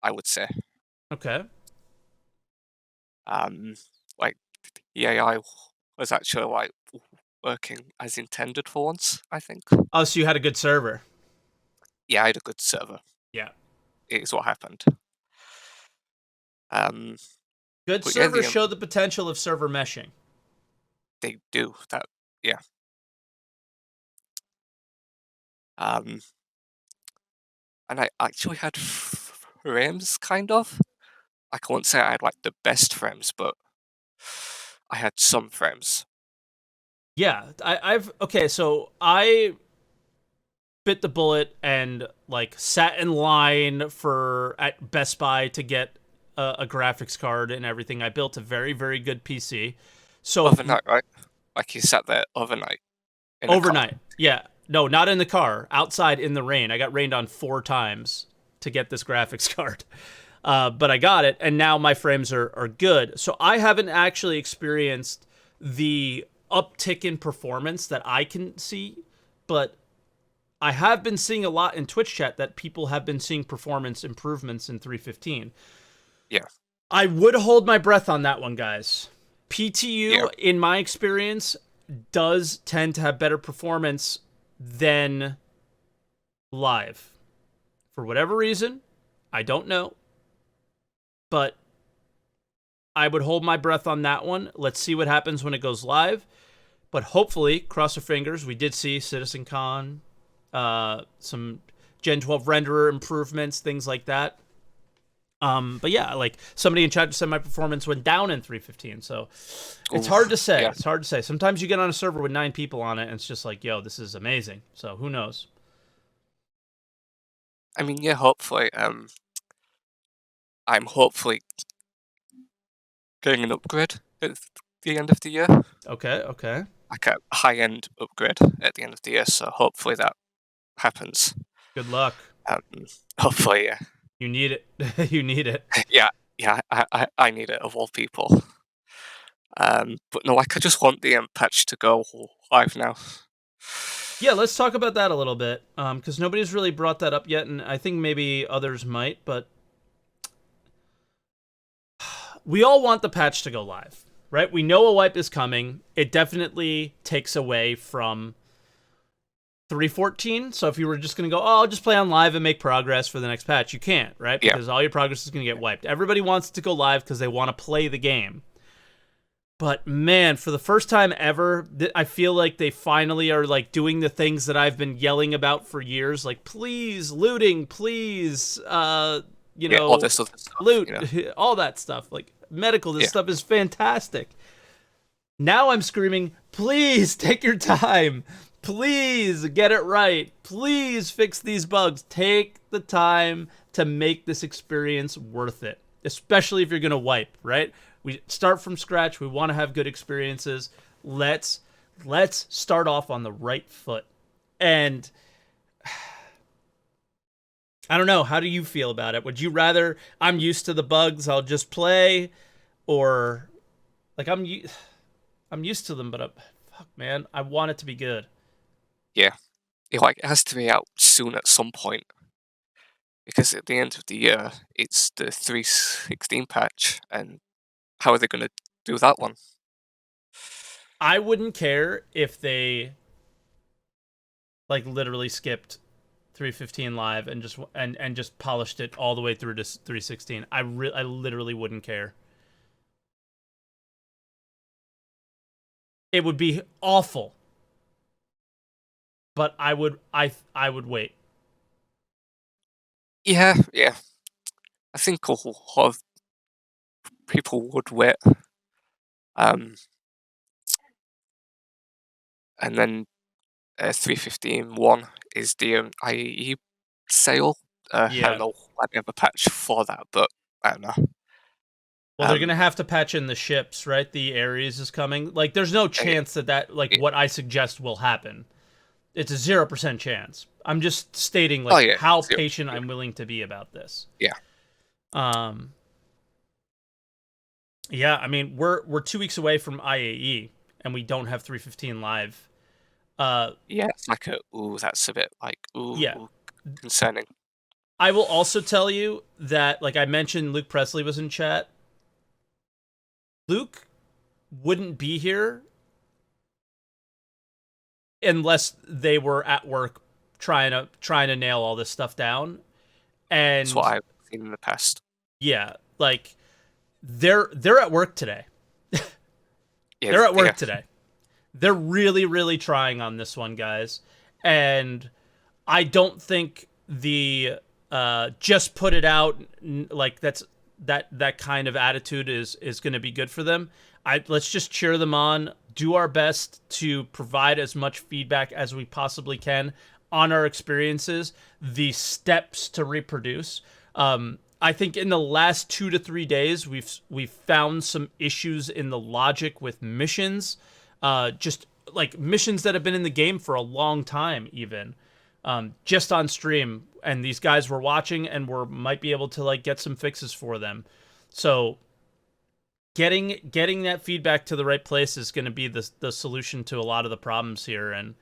I would say. Okay. Like the AI was actually like working as intended for once, I think. Oh, so you had a good server. Yeah, I had a good server. Yeah. Is what happened. Good But yeah, servers show the potential of server meshing. they do that. Yeah, And I actually had frames, kind of. I can't say I had like the best frames, but I had some frames. Yeah, so I bit the bullet and like sat in line for at Best Buy to get a graphics card and everything. I built a very, very good PC. So Overnight, right? Like you sat there overnight in a car. overnight, yeah, no, not in the car, outside in the rain. I got rained on 4 times to get this graphics card. But I got it, and now my frames are good. So I haven't actually experienced the uptick in performance that I can see, but I have been seeing a lot in Twitch chat that people have been seeing performance improvements in 315. Yeah. I would hold my breath on that one, guys. PTU, Yeah. in my experience, does tend to have better performance than live. For whatever reason, I don't know. But I would hold my breath on that one. Let's see what happens when it goes live. But hopefully, cross our fingers, we did see CitizenCon, some Gen 12 renderer improvements, things like that. But yeah, like somebody in chat just said my performance went down in 315. So it's hard to say. Yeah. It's hard to say. Sometimes you get on a server with 9 people on it and it's just like, yo, this is amazing. So who knows? I mean, yeah, hopefully. I'm hopefully getting an upgrade at the end of the year. Okay. Like a high-end upgrade at the end of the year, so hopefully that happens. Good luck. Hopefully, yeah. You need it. You need it. Yeah, I need it, of all people. But no, like, I just want the patch to go live now. Yeah, let's talk about that a little bit, because nobody's really brought that up yet, and I think maybe others might, but we all want the patch to go live, right? We know a wipe is coming. It definitely takes away from 314, so if you were just going to go, oh, I'll just play on live and make progress for the next patch, you can't, right? Yeah. Because all your progress is going to get wiped. Everybody wants it to go live because they want to play the game. But man, for the first time ever, I feel like they finally are like doing the things that I've been yelling about for years. Like, please, looting, please, all this other stuff, loot, all that stuff. Like, medical, this stuff is fantastic. Now I'm screaming, please take your time. Please get it right. Please fix these bugs. Take the time to make this experience worth it, especially if you're going to wipe, right? We start from scratch. We want to have good experiences. Let's start off on the right foot. And I don't know. How do you feel about it? Would you rather I'm used to the bugs, I'll just play, or like I'm used to them, but fuck, man, I want it to be good. Yeah, it has to be out soon at some point, because at the end of the year it's the 316 patch, and how are they going to do that one? I wouldn't care if they like literally skipped 315 live and just polished it all the way through to 316. I literally wouldn't care. It would be awful. But I would wait. Yeah. I think a lot of people would wait. And then 315.1 is the IEE sale. I don't know why they have a patch for that, but I don't know. Well, they're going to have to patch in the ships, right? The Ares is coming. Like, there's no chance that what I suggest will happen. It's a 0% chance. I'm just stating how patient I'm willing to be about this. Yeah. Yeah, I mean, we're 2 weeks away from IAE, and we don't have 315 live. Yeah, it's like that's a bit like concerning. I will also tell you that, like I mentioned, Luke Presley was in chat. Luke wouldn't be here unless they were at work trying to nail all this stuff down. And that's what I've seen in the past. Yeah, like they're at work today. They're at work today. They're really, really trying on this one, guys. And I don't think the just put it out like that kind of attitude is going to be good for them. Let's just cheer them on, do our best to provide as much feedback as we possibly can on our experiences, the steps to reproduce. I think in the last 2 to 3 days, we've found some issues in the logic with missions, just like missions that have been in the game for a long time, even just on stream. And these guys were watching, and might be able to like get some fixes for them. So getting that feedback to the right place is going to be the solution to a lot of the problems here. And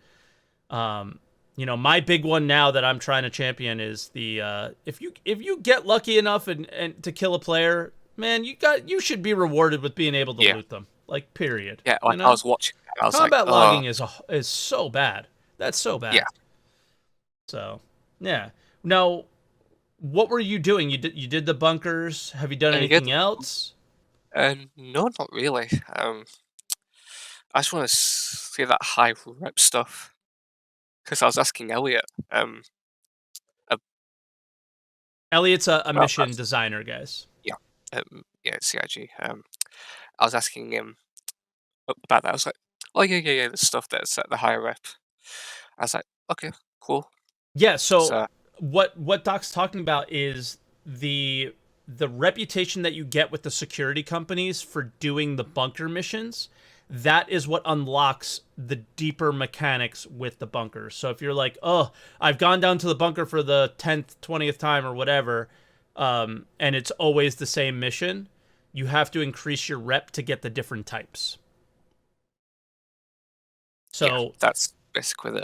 my big one now that I'm trying to champion is the if you get lucky enough and to kill a player, man, you should be rewarded with being able to loot them. Like, period. Yeah, like, I was watching. I was combat like, logging is so bad. That's so bad. Yeah. So yeah. Now, what were you doing? You did the bunkers. Have you done anything else? No, not really. I just want to see that high rep stuff because I was asking Elliot. Elliot's a mission that. designer, guys. Yeah, it's CIG. I was asking him about that. I was like, oh yeah, the stuff that's at the higher rep. I was like, okay, cool. Yeah. So what Doc's talking about is the reputation that you get with the security companies for doing the bunker missions. That is what unlocks the deeper mechanics with the bunkers. So if you're like, oh, I've gone down to the bunker for the 10th, 20th time or whatever, and it's always the same mission, you have to increase your rep to get the different types. So that's basically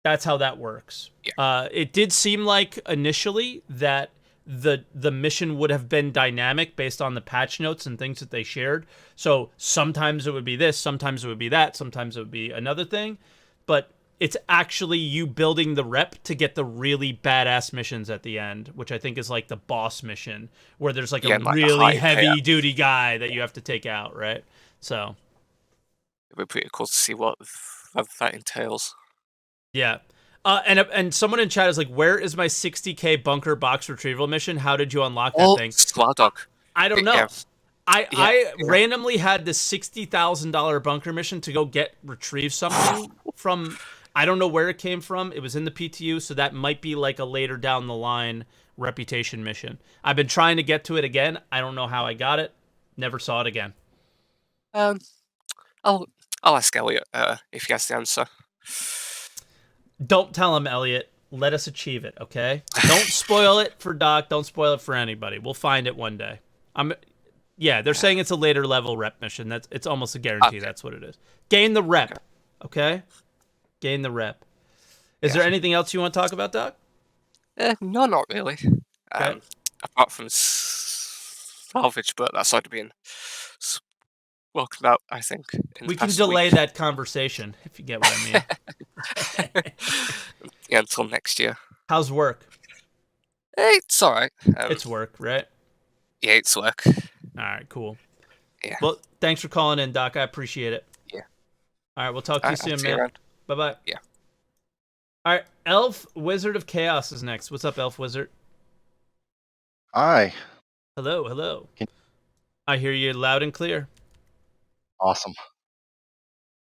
that's how that works. Yeah. It did seem like initially that the mission would have been dynamic based on the patch notes and things that they shared. So sometimes it would be this, sometimes it would be that, sometimes it would be another thing. But it's actually you building the rep to get the really badass missions at the end, which I think is like the boss mission, where there's like a really heavy duty guy that you have to take out, right? So it'd be pretty cool to see what that entails. Yeah. And someone in chat is like, where is my 60k bunker box retrieval mission? How did you unlock that thing? Dog. I don't know. Yeah. I randomly had this $60,000 bunker mission to go retrieve something from, I don't know where it came from. It was in the PTU, so that might be like a later down the line reputation mission. I've been trying to get to it again. I don't know how I got it. Never saw it again. I'll ask Elliot if he has the answer. Don't tell him, Elliot. Let us achieve it, okay? Don't spoil it for Doc. Don't spoil it for anybody. We'll find it one day. They're saying it's a later level rep mission. It's almost a guarantee. Okay. That's what it is. Gain the rep, okay? Gain the rep. Is there anything else you want to talk about, Doc? No, not really. Okay. Apart from salvage, but that's already been spoken about, I think. We can delay that conversation, if you get what I mean. Yeah, until next year. How's work? It's all right. It's work, right? Yeah, it's work. All right, cool. Yeah. Well, thanks for calling in, Doc. I appreciate it. Yeah. All right, we'll talk to you soon, man. Bye-bye. Yeah. All right, Elf Wizard of Chaos is next. What's up, Elf Wizard? Hi. Hello. I hear you loud and clear. Awesome.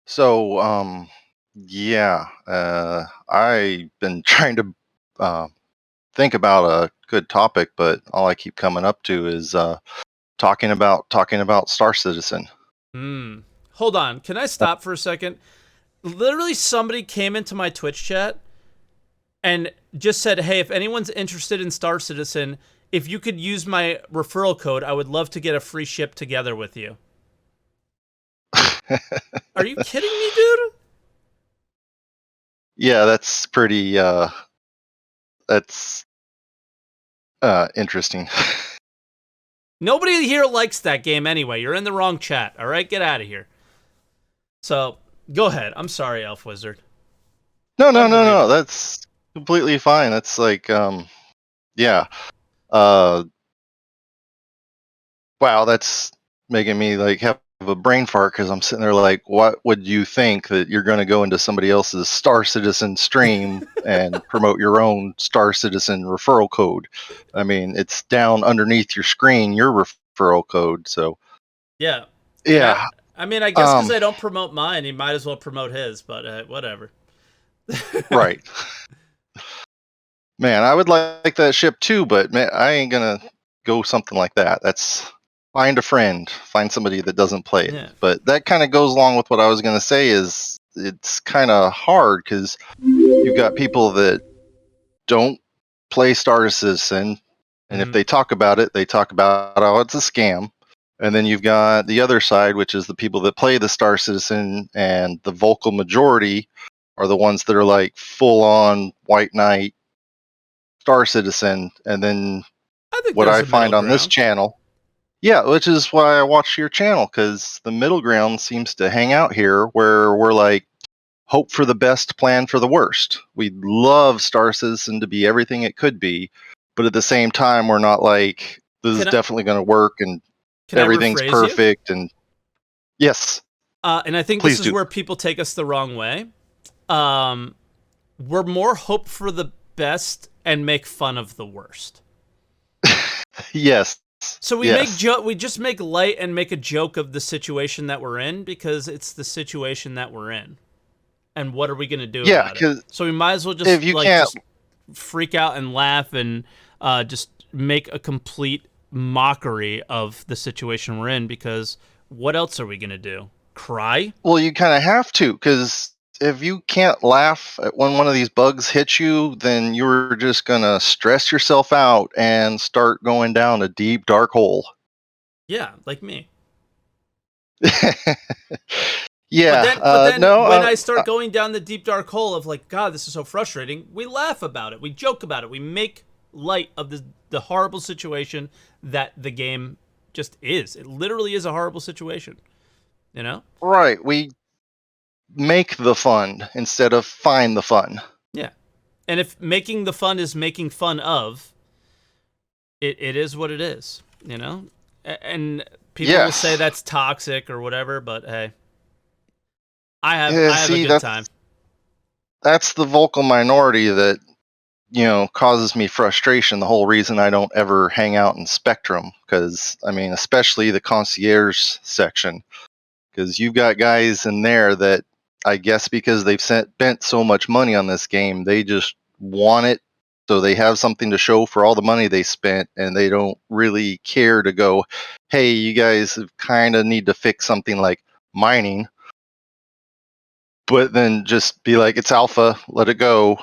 So, I've been trying to think about a good topic, but all I keep coming up to is talking about Star Citizen. Hold on. Can I stop for a second? Literally, somebody came into my Twitch chat and just said, hey, if anyone's interested in Star Citizen, if you could use my referral code, I would love to get a free ship together with you. Are you kidding me, dude? Yeah, that's pretty that's interesting. Nobody here likes that game anyway. You're in the wrong chat. All right, get out of here. So, go ahead. I'm sorry, Elf Wizard. No. That's completely fine. That's like wow, that's making me like have a brain fart because I'm sitting there like, what would you think that you're going to go into somebody else's Star Citizen stream and promote your own Star Citizen referral code? I mean, it's down underneath your screen, your referral code. So Yeah. yeah, I mean, I guess because um, I don't promote mine, he might as well promote his, but whatever. right. Man, I would like that ship too, but man, I ain't gonna go something like that. That's find a friend, find somebody that doesn't play it. Yeah. But that kind of goes along with what I was gonna say is it's kind of hard because you've got people that don't play Star Citizen, and if Mhm. they talk about it, they talk about how it's a scam. And then you've got the other side, which is the people that play the Star Citizen, and the vocal majority are the ones that are like full on White Knight Star Citizen. And then I think what there's I a middle find on this ground. channel, yeah, which is why I watch your channel, because the middle ground seems to hang out here where we're like, hope for the best, plan for the worst. We'd love Star Citizen to be everything it could be, but at the same time, we're not like, this is Can I definitely going to work and can I everything's rephrase you? perfect. And yes, And I think this please is do. where people take us the wrong way. Um, we're more hope for the best and make fun of the worst. Yes. So Yes. we just make light and make a joke of the situation that we're in because it's the situation that we're in. And what are we going to do Yeah, about it? because So we might as well if just you can't, just freak out and laugh and just make a complete mockery of the situation we're in because what else are we going to do? Cry? well, you kind of have to, because if you can't laugh at when one of these bugs hits you, then you're just going to stress yourself out and start going down a deep, dark hole. Yeah, like me. But Yeah, then no, when I start going down the deep dark hole of like, God, this is so frustrating, we laugh about it, we joke about it, we make light of the horrible situation that the game just is. It literally is a horrible situation, you know? right. We make the fun instead of find the fun. Yeah. And if making the fun is making fun of, it is what it is, you know? And people will say Yes. that's toxic or whatever, but hey, Yeah, I have a see, good time. that's the vocal minority that, causes me frustration. The whole reason I don't ever hang out in Spectrum, because I mean, especially the concierge section, because you've got guys in there that I guess because they've spent so much money on this game, they just want it, so they have something to show for all the money they spent, and they don't really care to go, hey, you guys kind of need to fix something like mining, but then just be like, it's alpha, let it go,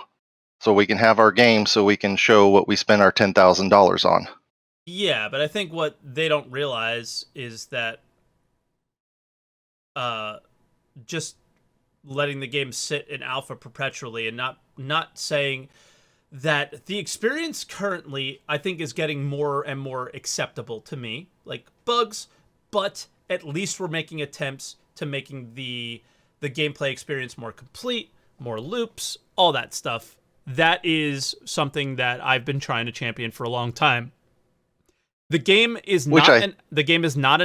so we can have our game, so we can show what we spent our $10,000 on. Yeah, but I think what they don't realize is that uh, just letting the game sit in alpha perpetually and not saying that the experience currently I think is getting more and more acceptable to me, like bugs, but at least we're making attempts to making the gameplay experience more complete, more loops, all that stuff. That is something that I've been trying to champion for a long time. The game is Which not I, an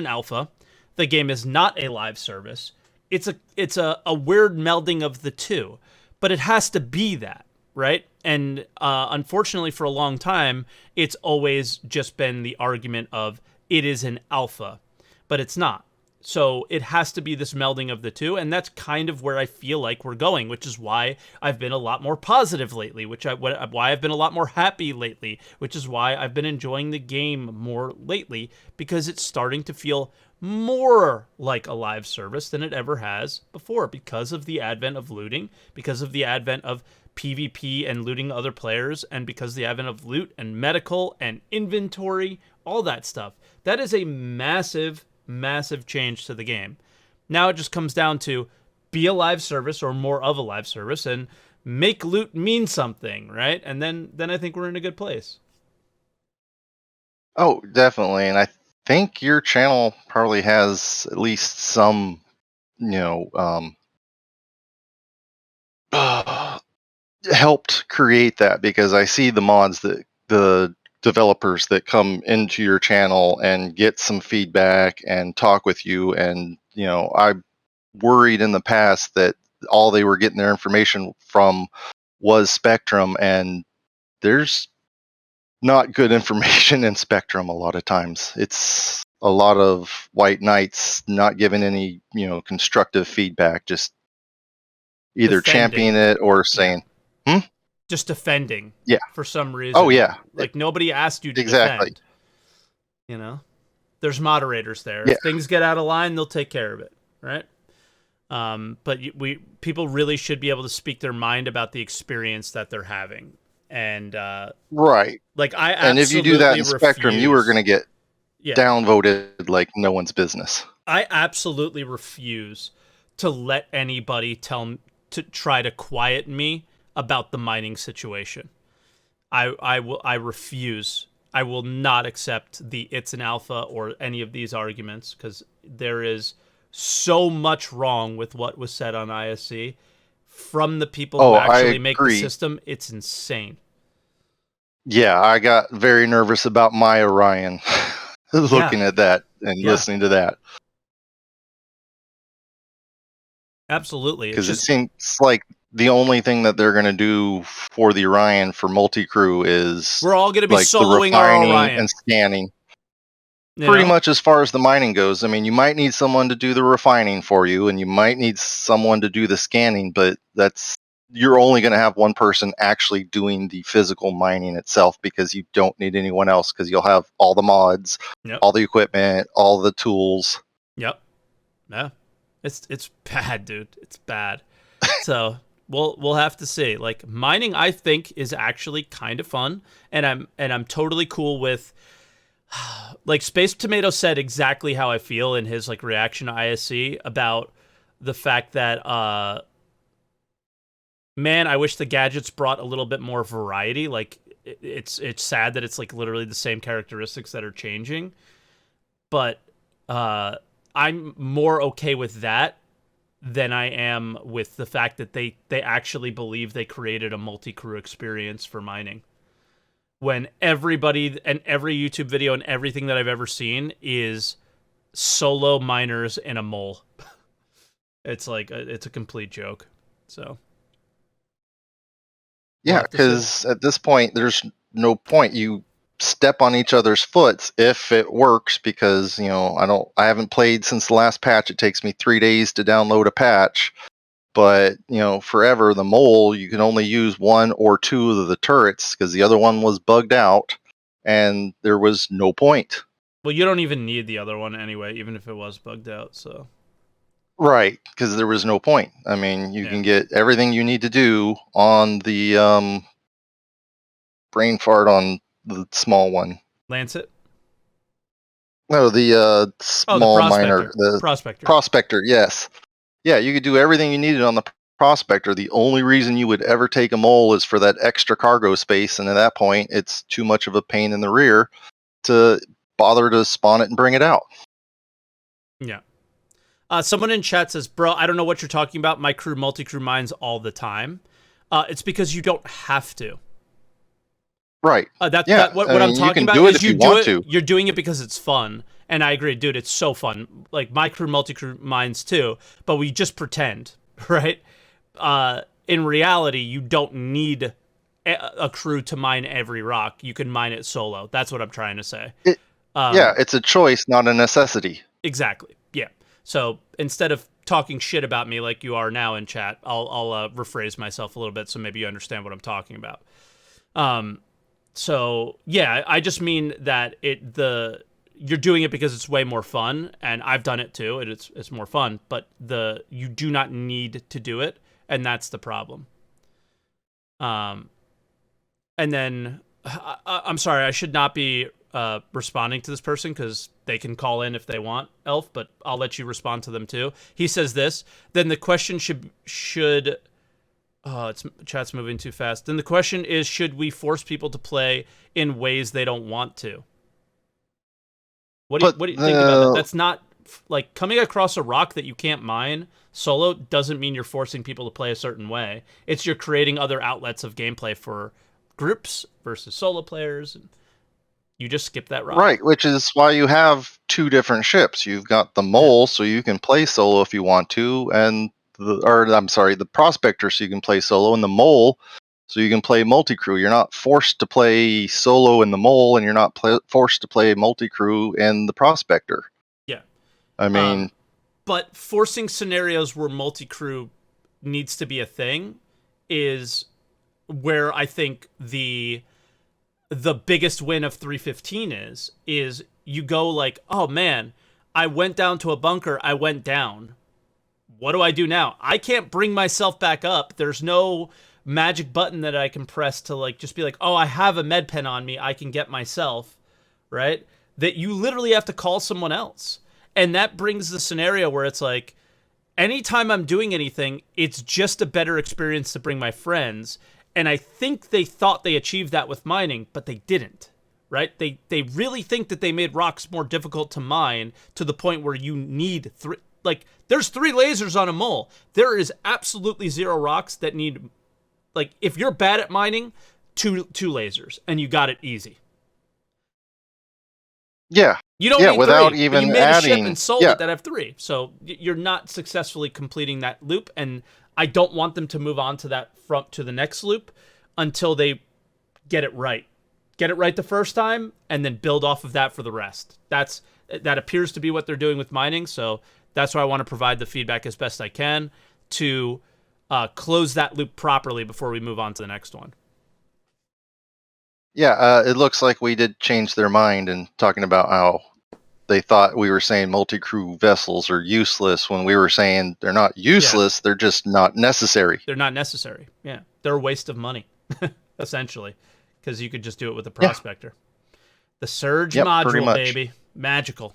alpha. The game is not a live service. It's a weird melding of the two, but it has to be that, right? And unfortunately, for a long time, it's always just been the argument of it is an alpha, but it's not. So it has to be this melding of the two, and that's kind of where I feel like we're going, which is why I've been a lot more positive lately, why I've been a lot more happy lately, which is why I've been enjoying the game more lately, because it's starting to feel more like a live service than it ever has before, because of the advent of looting, because of the advent of PvP and looting other players, and because of the advent of loot and medical and inventory, all that stuff. That is a massive change to the game. Now it just comes down to be a live service or more of a live service and make loot mean something, right? And then I think we're in a good place. oh, definitely. And I think your channel probably has at least some, helped create that, because I see the mods that the developers that come into your channel and get some feedback and talk with you. And, I worried in the past that all they were getting their information from was Spectrum, and there's not good information in Spectrum a lot of times. It's a lot of white knights not giving any, constructive feedback, just either Defending. championing it or saying, Just defending. Yeah. For some reason. Oh, yeah. Like, nobody asked you to Exactly. defend. There's moderators there. Yeah. If things get out of line, they'll take care of it, right? But people really should be able to speak their mind about the experience that they're having. And right. Like, I and if you do that in Spectrum, you are going to get downvoted like no one's business. I absolutely refuse to let anybody to try to quiet me about the mining situation. I refuse. I will not accept the it's an alpha or any of these arguments, because there is so much wrong with what was said on ISC from the people who actually make the system. It's insane. Yeah, I got very nervous about my Orion looking at that and listening to that. Absolutely. Because it seems like the only thing that they're going to do for the Orion for multi-crew is we're all going to be like soloing the our refining Orion and scanning. Pretty much as far as the mining goes. I mean, you might need someone to do the refining for you, and you might need someone to do the scanning, but you're only going to have one person actually doing the physical mining itself, because you don't need anyone else, because you'll have all the mods, all the equipment, all the tools. Yep. Yeah. It's bad, dude. It's bad. So we'll have to see. Like, mining, I think, is actually kind of fun, and I'm totally cool with. Like, Space Tomato said exactly how I feel in his like reaction to ISC about the fact that man, I wish the gadgets brought a little bit more variety. Like, it's sad that it's like literally the same characteristics that are changing, but I'm more okay with that than I am with the fact that they actually believe they created a multi-crew experience for mining, when everybody and every YouTube video and everything that I've ever seen is solo miners in a mole. It's like it's a complete joke. So yeah, because at this point there's no point. You step on each other's foots if it works, because I haven't played since the last patch. It takes me 3 days to download a patch. But, forever, the mole, you can only use one or two of the turrets, because the other one was bugged out, and there was no point. Well, you don't even need the other one anyway, even if it was bugged out, so. Right, because there was no point. I mean, you can get everything you need to do on the brain fart on the small one. Lancet? No, the small miner. The Prospector. Prospector, yes. Yeah, you could do everything you needed on the Prospector. The only reason you would ever take a mole is for that extra cargo space, and at that point, it's too much of a pain in the rear to bother to spawn it and bring it out. Yeah. Someone in chat says, bro, I don't know what you're talking about. My crew multi-crew mines all the time. It's because you don't have to. Right. What I'm talking about is you're doing it because it's fun. And I agree, dude, it's so fun. Like, my crew multi-crew mines too, but we just pretend, right? In reality, you don't need a crew to mine every rock. You can mine it solo. That's what I'm trying to say. It's a choice, not a necessity. Exactly. Yeah. So instead of talking shit about me like you are now in chat, I'll rephrase myself a little bit so maybe you understand what I'm talking about. So yeah, I just mean that you're doing it because it's way more fun, and I've done it too, and it's more fun, but you do not need to do it, and that's the problem. And then I'm sorry, I should not be responding to this person, because they can call in if they want, Elf, but I'll let you respond to them too. He says this, then the question should chat's moving too fast. Then the question is, should we force people to play in ways they don't want to? What do you think about that? That's not, like, coming across a rock that you can't mine solo doesn't mean you're forcing people to play a certain way. It's you're creating other outlets of gameplay for groups versus solo players. And You just skip that rock. Right, which is why you have two different ships. You've got the mole, so you can play solo if you want to, and the prospector, so you can play solo, and the mole, so you can play multi-crew. You're not forced to play solo in the mole, and you're not forced to play multi-crew in the prospector. Yeah. I mean, but forcing scenarios where multi-crew needs to be a thing is where I think the biggest win of 315 is you go like, oh man, I went down to a bunker, I went down. What do I do now? I can't bring myself back up. There's no magic button that I can press to like just be like, oh, I have a med pen on me, I can get myself, right? That you literally have to call someone else. And that brings the scenario where it's like, anytime I'm doing anything, it's just a better experience to bring my friends. And I think they thought they achieved that with mining, but they didn't, right? They really think that they made rocks more difficult to mine to the point where you need three. Like, there's 3 lasers on a mole. There is absolutely 0 rocks that need, like, if you're bad at mining, two lasers, and you got it easy. yeah. You don't need without 3, even but you made adding, a ship and sold it that have 3. So you're not successfully completing that loop, and I don't want them to move on to that to the next loop until they get it right. Get it right the first time, and then build off of that for the rest. That appears to be what they're doing with mining, so that's why I want to provide the feedback as best I can to close that loop properly before we move on to the next one. Yeah, it looks like we did change their mind in talking about how they thought we were saying multi-crew vessels are useless when we were saying they're not useless, they're just not necessary. They're not necessary. Yeah. They're a waste of money, essentially, because you could just do it with a prospector. The Surge module, baby. Magical.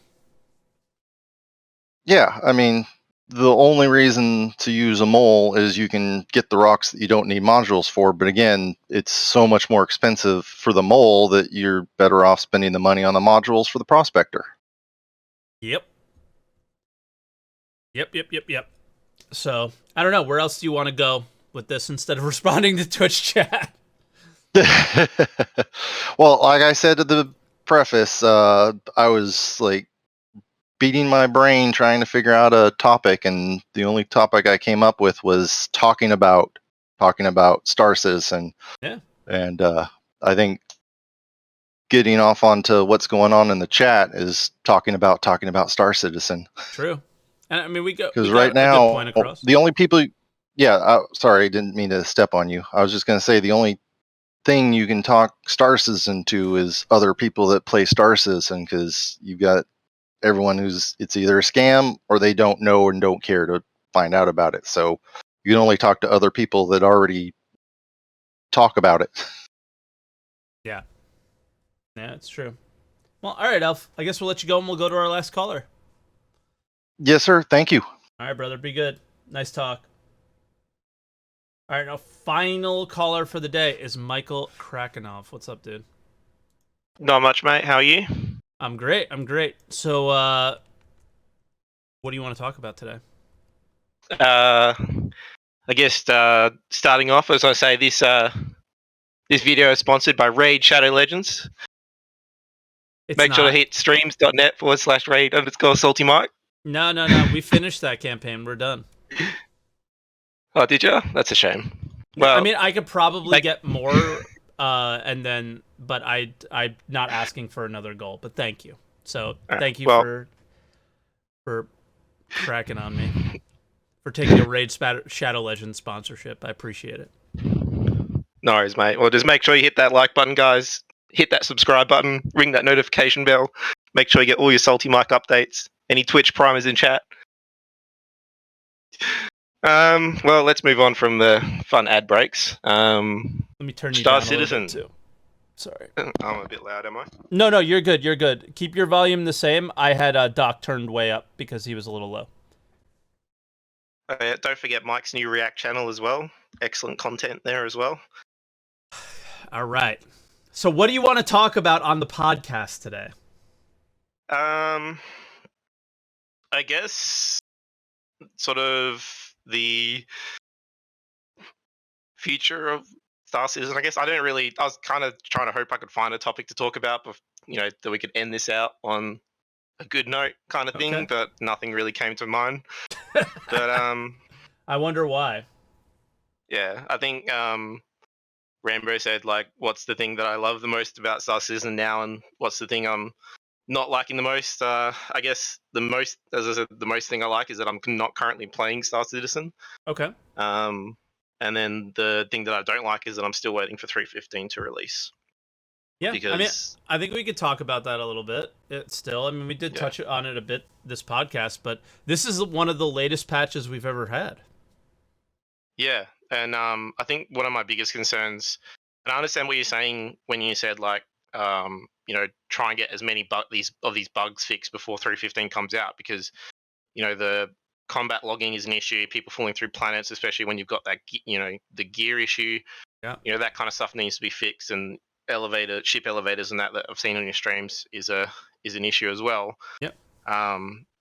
Yeah, I mean, the only reason to use a mole is you can get the rocks that you don't need modules for, but again, it's so much more expensive for the mole that you're better off spending the money on the modules for the prospector. Yep. So, I don't know. Where else do you want to go with this instead of responding to Twitch chat? Well, like I said at the preface, I was like beating my brain trying to figure out a topic, and the only topic I came up with was talking about Star Citizen. Yeah. And I think getting off onto what's going on in the chat is talking about Star Citizen. True. And I mean, because right now the only people. Yeah, sorry, I didn't mean to step on you. I was just going to say the only thing you can talk Star Citizen to is other people that play Star Citizen, because you've got everyone it's either a scam or they don't know and don't care to find out about it. So you can only talk to other people that already talk about it. Yeah, it's true. Well, all right, Elf. I guess we'll let you go and we'll go to our last caller. Yes, sir. Thank you. All right, brother. Be good. Nice talk. All right, now final caller for the day is Michael Krakenov. What's up, dude? Not much, mate. How are you? I'm great. So, what do you want to talk about today? I guess starting off, as I say, this video is sponsored by Raid Shadow Legends. Make sure to hit streams.net/raid_SaltEMike. No. We finished that campaign. We're done. Oh, did you? That's a shame. Well, I mean, I could probably get more, but I'm not asking for another goal. But thank you. So thank you for cracking on me, for taking a Raid Shadow Legends sponsorship. I appreciate it. No worries, mate. Well, just make sure you hit that like button, guys. Hit that subscribe button. Ring that notification bell. Make sure you get all your SaltEMike updates. Any Twitch primers in chat. Well, let's move on from the fun ad breaks. Let me turn you Star down Citizen. a little bit too. Sorry. I'm a bit loud, am I? No, you're good. You're good. Keep your volume the same. I had Doc turned way up because he was a little low. Don't forget Mike's new React channel as well. Excellent content there as well. All right. So what do you want to talk about on the podcast today? I guess sort of the future of Star Citizen. I guess I was kind of trying to hope I could find a topic to talk about, but that we could end this out on a good note, kind of thing. Okay. But nothing really came to mind. But I wonder why. yeah, I think Rambo said, like, what's the thing that I love the most about Star Citizen now, and what's the thing I'm not liking the most? I guess as I said, the most thing I like is that I'm not currently playing Star Citizen. Okay. And then the thing that I don't like is that I'm still waiting for 3.15 to release. Yeah, Because I think we could talk about that a little bit. We did Yeah. touch on it a bit this podcast, but this is one of the latest patches we've ever had. yeah, and I think one of my biggest concerns, and I understand what you're saying when you said, like, try and get as many these bugs fixed before 3.15 comes out, because the combat logging is an issue. People falling through planets, especially when you've got that the gear issue. Yeah. That kind of stuff needs to be fixed, and ship elevators and that I've seen on your streams is an issue as well. Yep.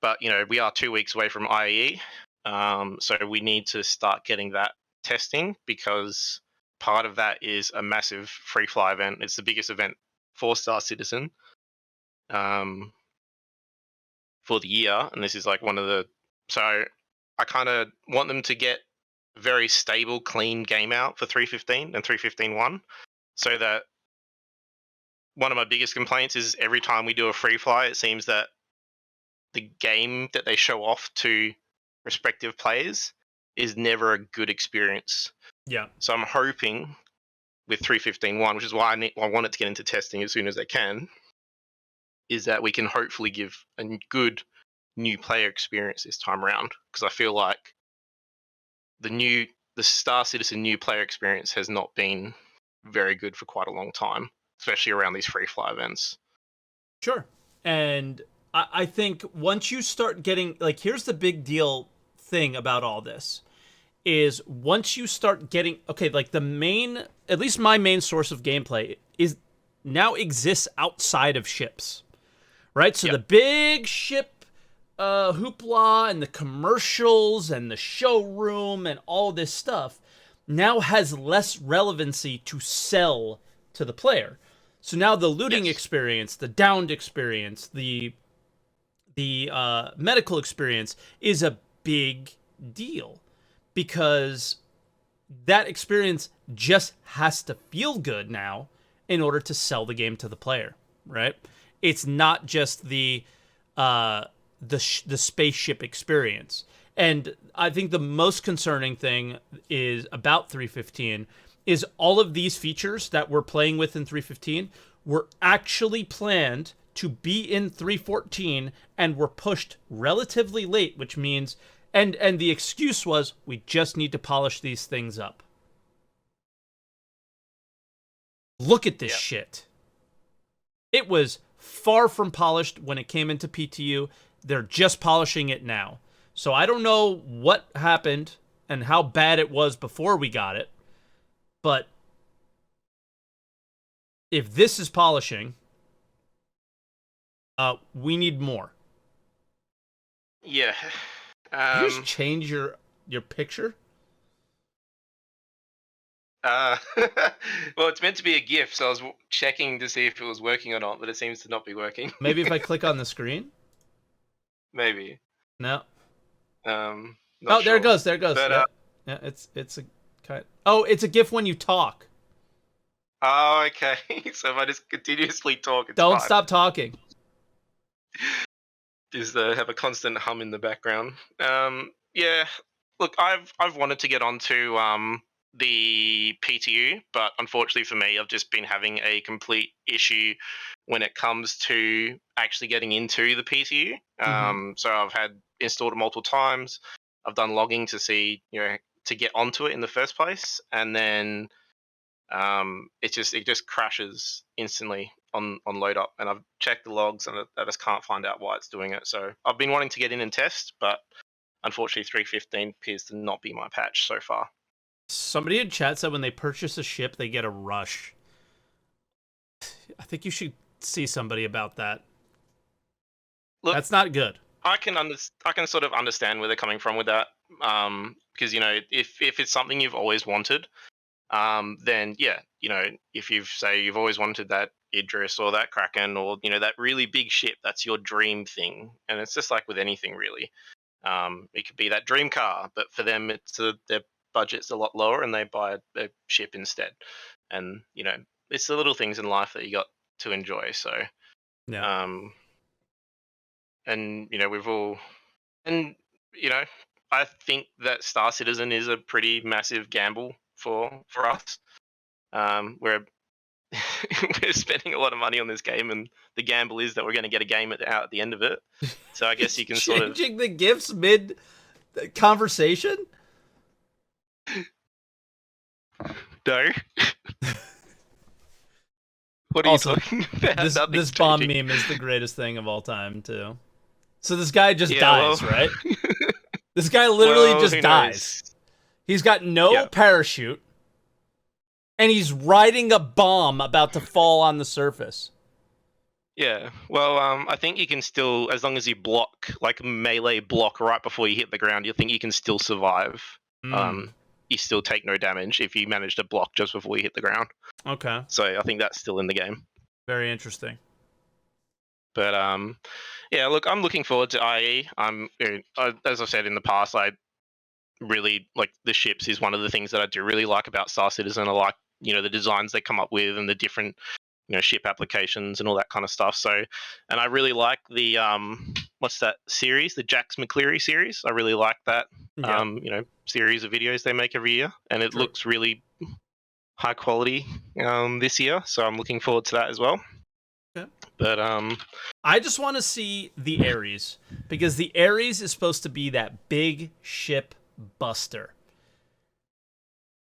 But we are 2 weeks away from IE, so we need to start getting that testing, because part of that is a massive free fly event. It's the biggest event for Star Citizen for the year, and this is like one of the. So I kind of want them to get very stable, clean game out for 3.15 and 3.15.1, so that one of my biggest complaints is every time we do a free fly, it seems that the game that they show off to respective players is never a good experience. Yeah. So I'm hoping with 3.15.1, which is why I want it to get into testing as soon as they can, is that we can hopefully give a good new player experience this time around, because I feel like the Star Citizen new player experience has not been very good for quite a long time, especially around these free fly events. Sure. And I think once you start getting, like, here's the big deal thing about all this, is once you start getting, okay, like at least my main source of gameplay is now exists outside of ships, right? So Yep. the big ship hoopla and the commercials and the showroom and all this stuff now has less relevancy to sell to the player. So now the looting experience, the downed experience, the medical experience is a big deal, because that experience just has to feel good now in order to sell the game to the player, right? It's not just the spaceship experience. And I think the most concerning thing is about 3.15 is all of these features that we're playing with in 3.15 were actually planned to be in 3.14 and were pushed relatively late, which means and the excuse was we just need to polish these things up. Look at this shit. It was far from polished when it came into PTU. They're just polishing it now. So I don't know what happened and how bad it was before we got it, but if this is polishing, we need more. Yeah. Did you just change your picture? Well, it's meant to be a GIF, so I was checking to see if it was working or not, but it seems to not be working. Maybe if I click on the screen? Maybe. No. Not there it sure. goes. There it goes. But, yeah, it's a kind. Oh, it's a GIF when you talk. Oh, okay. So if I just continuously talk, it's Don't fine. stop talking. Just have a constant hum in the background. Yeah. Look, I've wanted to get onto the PTU, but unfortunately for me, I've just been having a complete issue when it comes to actually getting into the PTU. So I've had installed it multiple times. I've done logging to see, to get onto it in the first place, and then it just crashes instantly on load up, and I've checked the logs and I just can't find out why it's doing it. So I've been wanting to get in and test, but unfortunately 3.15 appears to not be my patch so far. Somebody in chat said when they purchase a ship, they get a rush. I think you should see somebody about that. Look, that's not good. I can sort of understand where they're coming from with that, because if it's something you've always wanted, then yeah, if you've always wanted that Idris or that Kraken or that really big ship, that's your dream thing. And it's just like with anything really. It could be that dream car, but for them, their budget's a lot lower, and they buy a ship instead. And it's the little things in life that you got to enjoy. So, Yeah. and we've all, and I think that Star Citizen is a pretty massive gamble for us. We're we're spending a lot of money on this game, and the gamble is that we're going to get a game out at the end of it. So I guess you can sort of changing the gifts mid conversation. No. What are Also, you talking about? This bomb meme is the greatest thing of all time, too. So this guy just dies, right? This guy literally just dies. He's got no parachute, and he's riding a bomb about to fall on the surface. Yeah, well, I think you can still, as long as you block, like melee block right before you hit the ground, you think you can still survive. You still take no damage if you manage to block just before you hit the ground. Okay. So I think that's still in the game. Very interesting. But yeah, look, I'm looking forward to IE. As I've said in the past, I really like the ships is one of the things that I do really like about Star Citizen. I like the designs they come up with and the different ship applications and all that kind of stuff. So, and I really like the what's that series, the Jax McCleary series. I really like that series of videos they make every year, and it looks really high quality this year. So I'm looking forward to that as well. Okay. But I just want to see the Ares, because the Ares is supposed to be that big ship buster,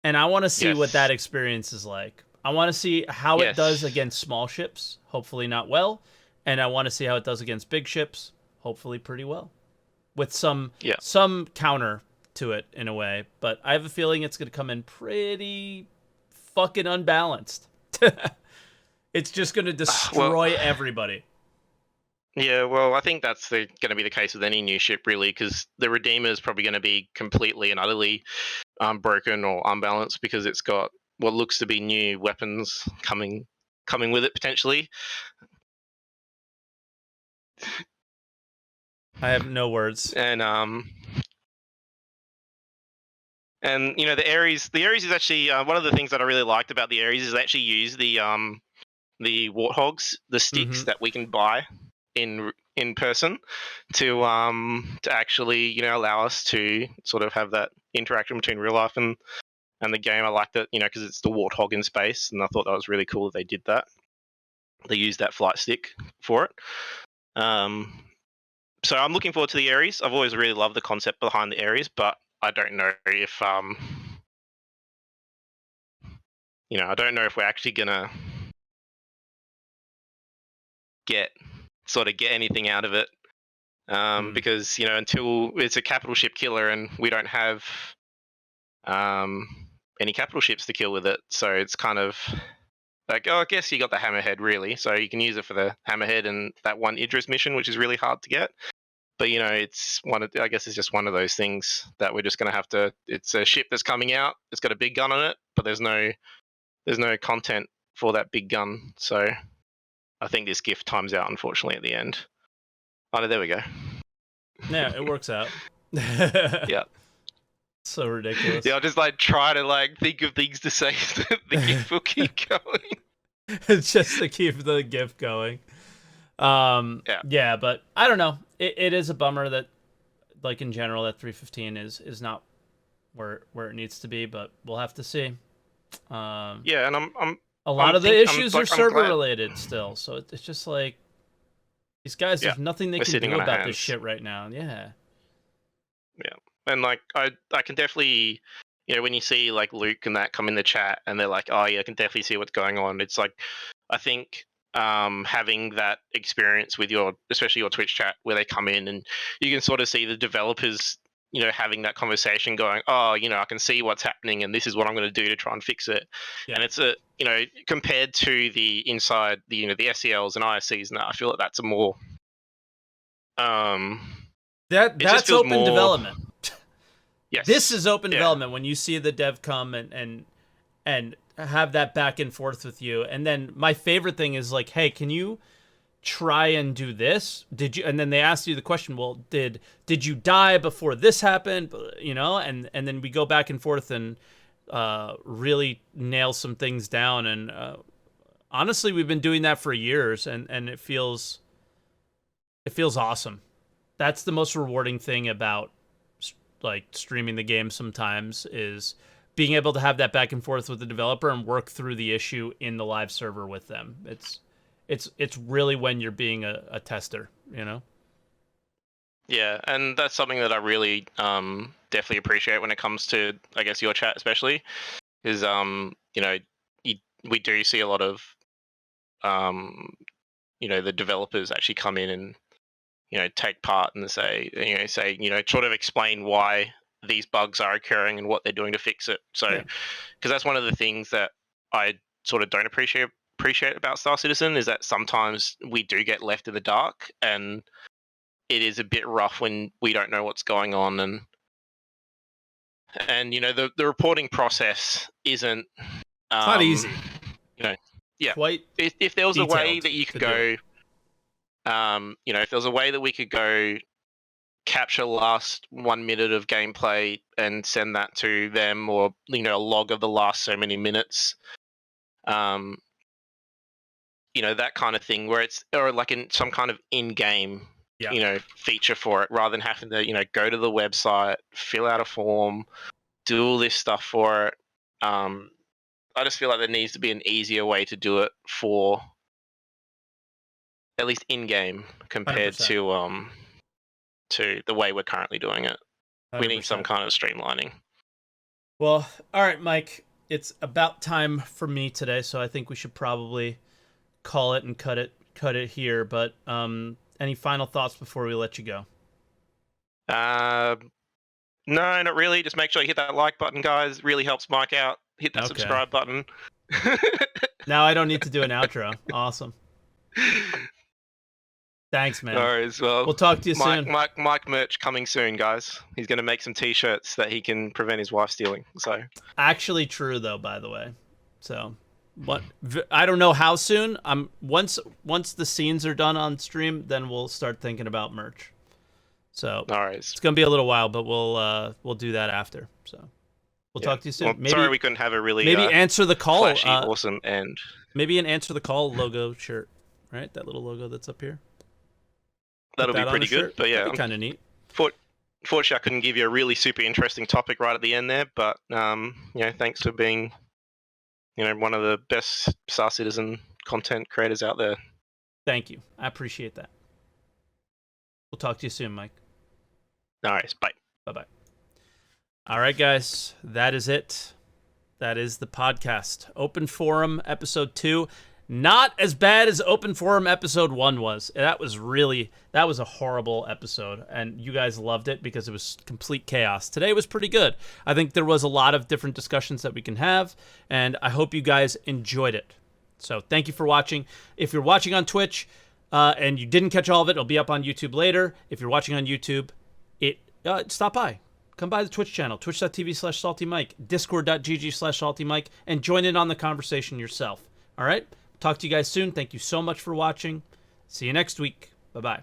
and I want to see what that experience is like. I want to see how it does against small ships, hopefully not well, and I want to see how it does against big ships, hopefully pretty well, with some counter to it in a way. But I have a feeling it's going to come in pretty fucking unbalanced. It's just going to destroy everybody. Yeah, well, I think that's going to be the case with any new ship, really, because the Redeemer is probably going to be completely and utterly broken or unbalanced because it's got what looks to be new weapons coming with it potentially. I have no words. And the Ares is actually one of the things that I really liked about the Ares is they actually use the Warthogs, the sticks that we can buy in person to actually allow us to sort of have that interaction between real life and the game. I liked it, because it's the Warthog in space, and I thought that was really cool that they did that. They used that flight stick for it. So I'm looking forward to the Ares. I've always really loved the concept behind the Ares, but I don't know if I don't know if we're actually gonna get anything out of it. Because until it's a capital ship killer and we don't have any capital ships to kill with it, so it's kind of like, I guess you got the Hammerhead really, so you can use it for the Hammerhead and that one Idris mission, which is really hard to get. But I guess it's just one of those things that we're just going to have to. It's a ship that's coming out. It's got a big gun on it, but there's no content for that big gun. So I think this gift times out, unfortunately, at the end. Oh, no, there we go. Yeah, it works out. Yeah. So ridiculous. Yeah, I'll just try to think of things to say so that the gift will keep going. It's just to keep the gift going. Yeah, but I don't know. It is a bummer that, in general, that 315 is not where it needs to be, but we'll have to see. Yeah, and I'm a lot of the issues are server related still, so it's just like these guys have nothing they can do about this shit right now. Yeah. Yeah. And I can definitely, when you see Luke and that come in the chat and they're like, oh yeah, I can definitely see what's going on. It's I think having that experience with especially your Twitch chat where they come in and you can sort of see the developers, having that conversation going, oh, I can see what's happening and this is what I'm going to do to try and fix it. Yeah. And it's compared to the inside, the SELs and ISCs now, I feel like that's a more that's open development. Yes. This is open development when you see the dev come and and have that back and forth with you. And then my favorite thing is like, hey, can you try and do this? Did you? And then they ask you the question, well, did you die before this happened? You know, and then we go back and forth and really nail some things down. And honestly, we've been doing that for years, and it feels awesome. That's the most rewarding thing about like streaming the game sometimes, is being able to have that back and forth with the developer and work through the issue in the live server with them. It's really when you're being a tester, you know? Yeah, and that's something that I really definitely appreciate when it comes to, I guess, your chat especially, is you know, we do see a lot of you know, the developers actually come in and, you know, take part and say, sort of explain why these bugs are occurring and what they're doing to fix it. So, because that's one of the things that I sort of don't appreciate about Star Citizen, is that sometimes we do get left in the dark, and it is a bit rough when we don't know what's going on, and you know, the reporting process isn't It's not easy. You know, yeah. Quite if there was a way detailed that you could to do go, you know, if there was a way that we could go capture last 1 minute of gameplay and send that to them, or, you know, a log of the last so many minutes, you know, that kind of thing, where it's, or like in some kind of in-game, you know, feature for it, rather than having to, you know, go to the website, fill out a form, do all this stuff for it. I just feel like there needs to be an easier way to do it, for at least in-game, compared 100%. to the way we're currently doing it. 100%. We need some kind of streamlining. Well, all right, Mike, it's about time for me today, so I think we should probably call it and cut it here. But any final thoughts before we let you go? No, not really. Just make sure you hit that like button, guys. It really helps Mike out. Hit that subscribe button. Now I don't need to do an outro. Awesome. Thanks, man. All right, well, we'll talk to you soon. Mike merch coming soon, guys. He's going to make some t-shirts that he can prevent his wife stealing. So actually true, though, by the way. So what, I don't know how soon. Once the scenes are done on stream, then we'll start thinking about merch. So all right, it's going to be a little while, but we'll do that after. So we'll talk to you soon. Well, sorry we couldn't have a really answer the call. Flashy, awesome end. Maybe an answer the call logo shirt, right? That little logo that's up here. That'll be pretty good. But yeah, kind of neat. Fortunately, I couldn't give you a really super interesting topic right at the end there, but you know, thanks for being, you know, one of the best Star Citizen content creators out there. Thank you. I appreciate that. We'll talk to you soon, Mike. All right, bye. Bye-bye. All right, guys, that is it. That is the podcast. Open Forum episode 2. Not as bad as Open Forum episode 1 was. That was a horrible episode, and you guys loved it because it was complete chaos. Today was pretty good. I think there was a lot of different discussions that we can have, and I hope you guys enjoyed it. So thank you for watching. If you're watching on Twitch and you didn't catch all of it, it'll be up on YouTube later. If you're watching on YouTube, stop by. Come by the Twitch channel, twitch.tv/SaltEMike, discord.gg/SaltEMike, and join in on the conversation yourself. All right? Talk to you guys soon. Thank you so much for watching. See you next week. Bye-bye.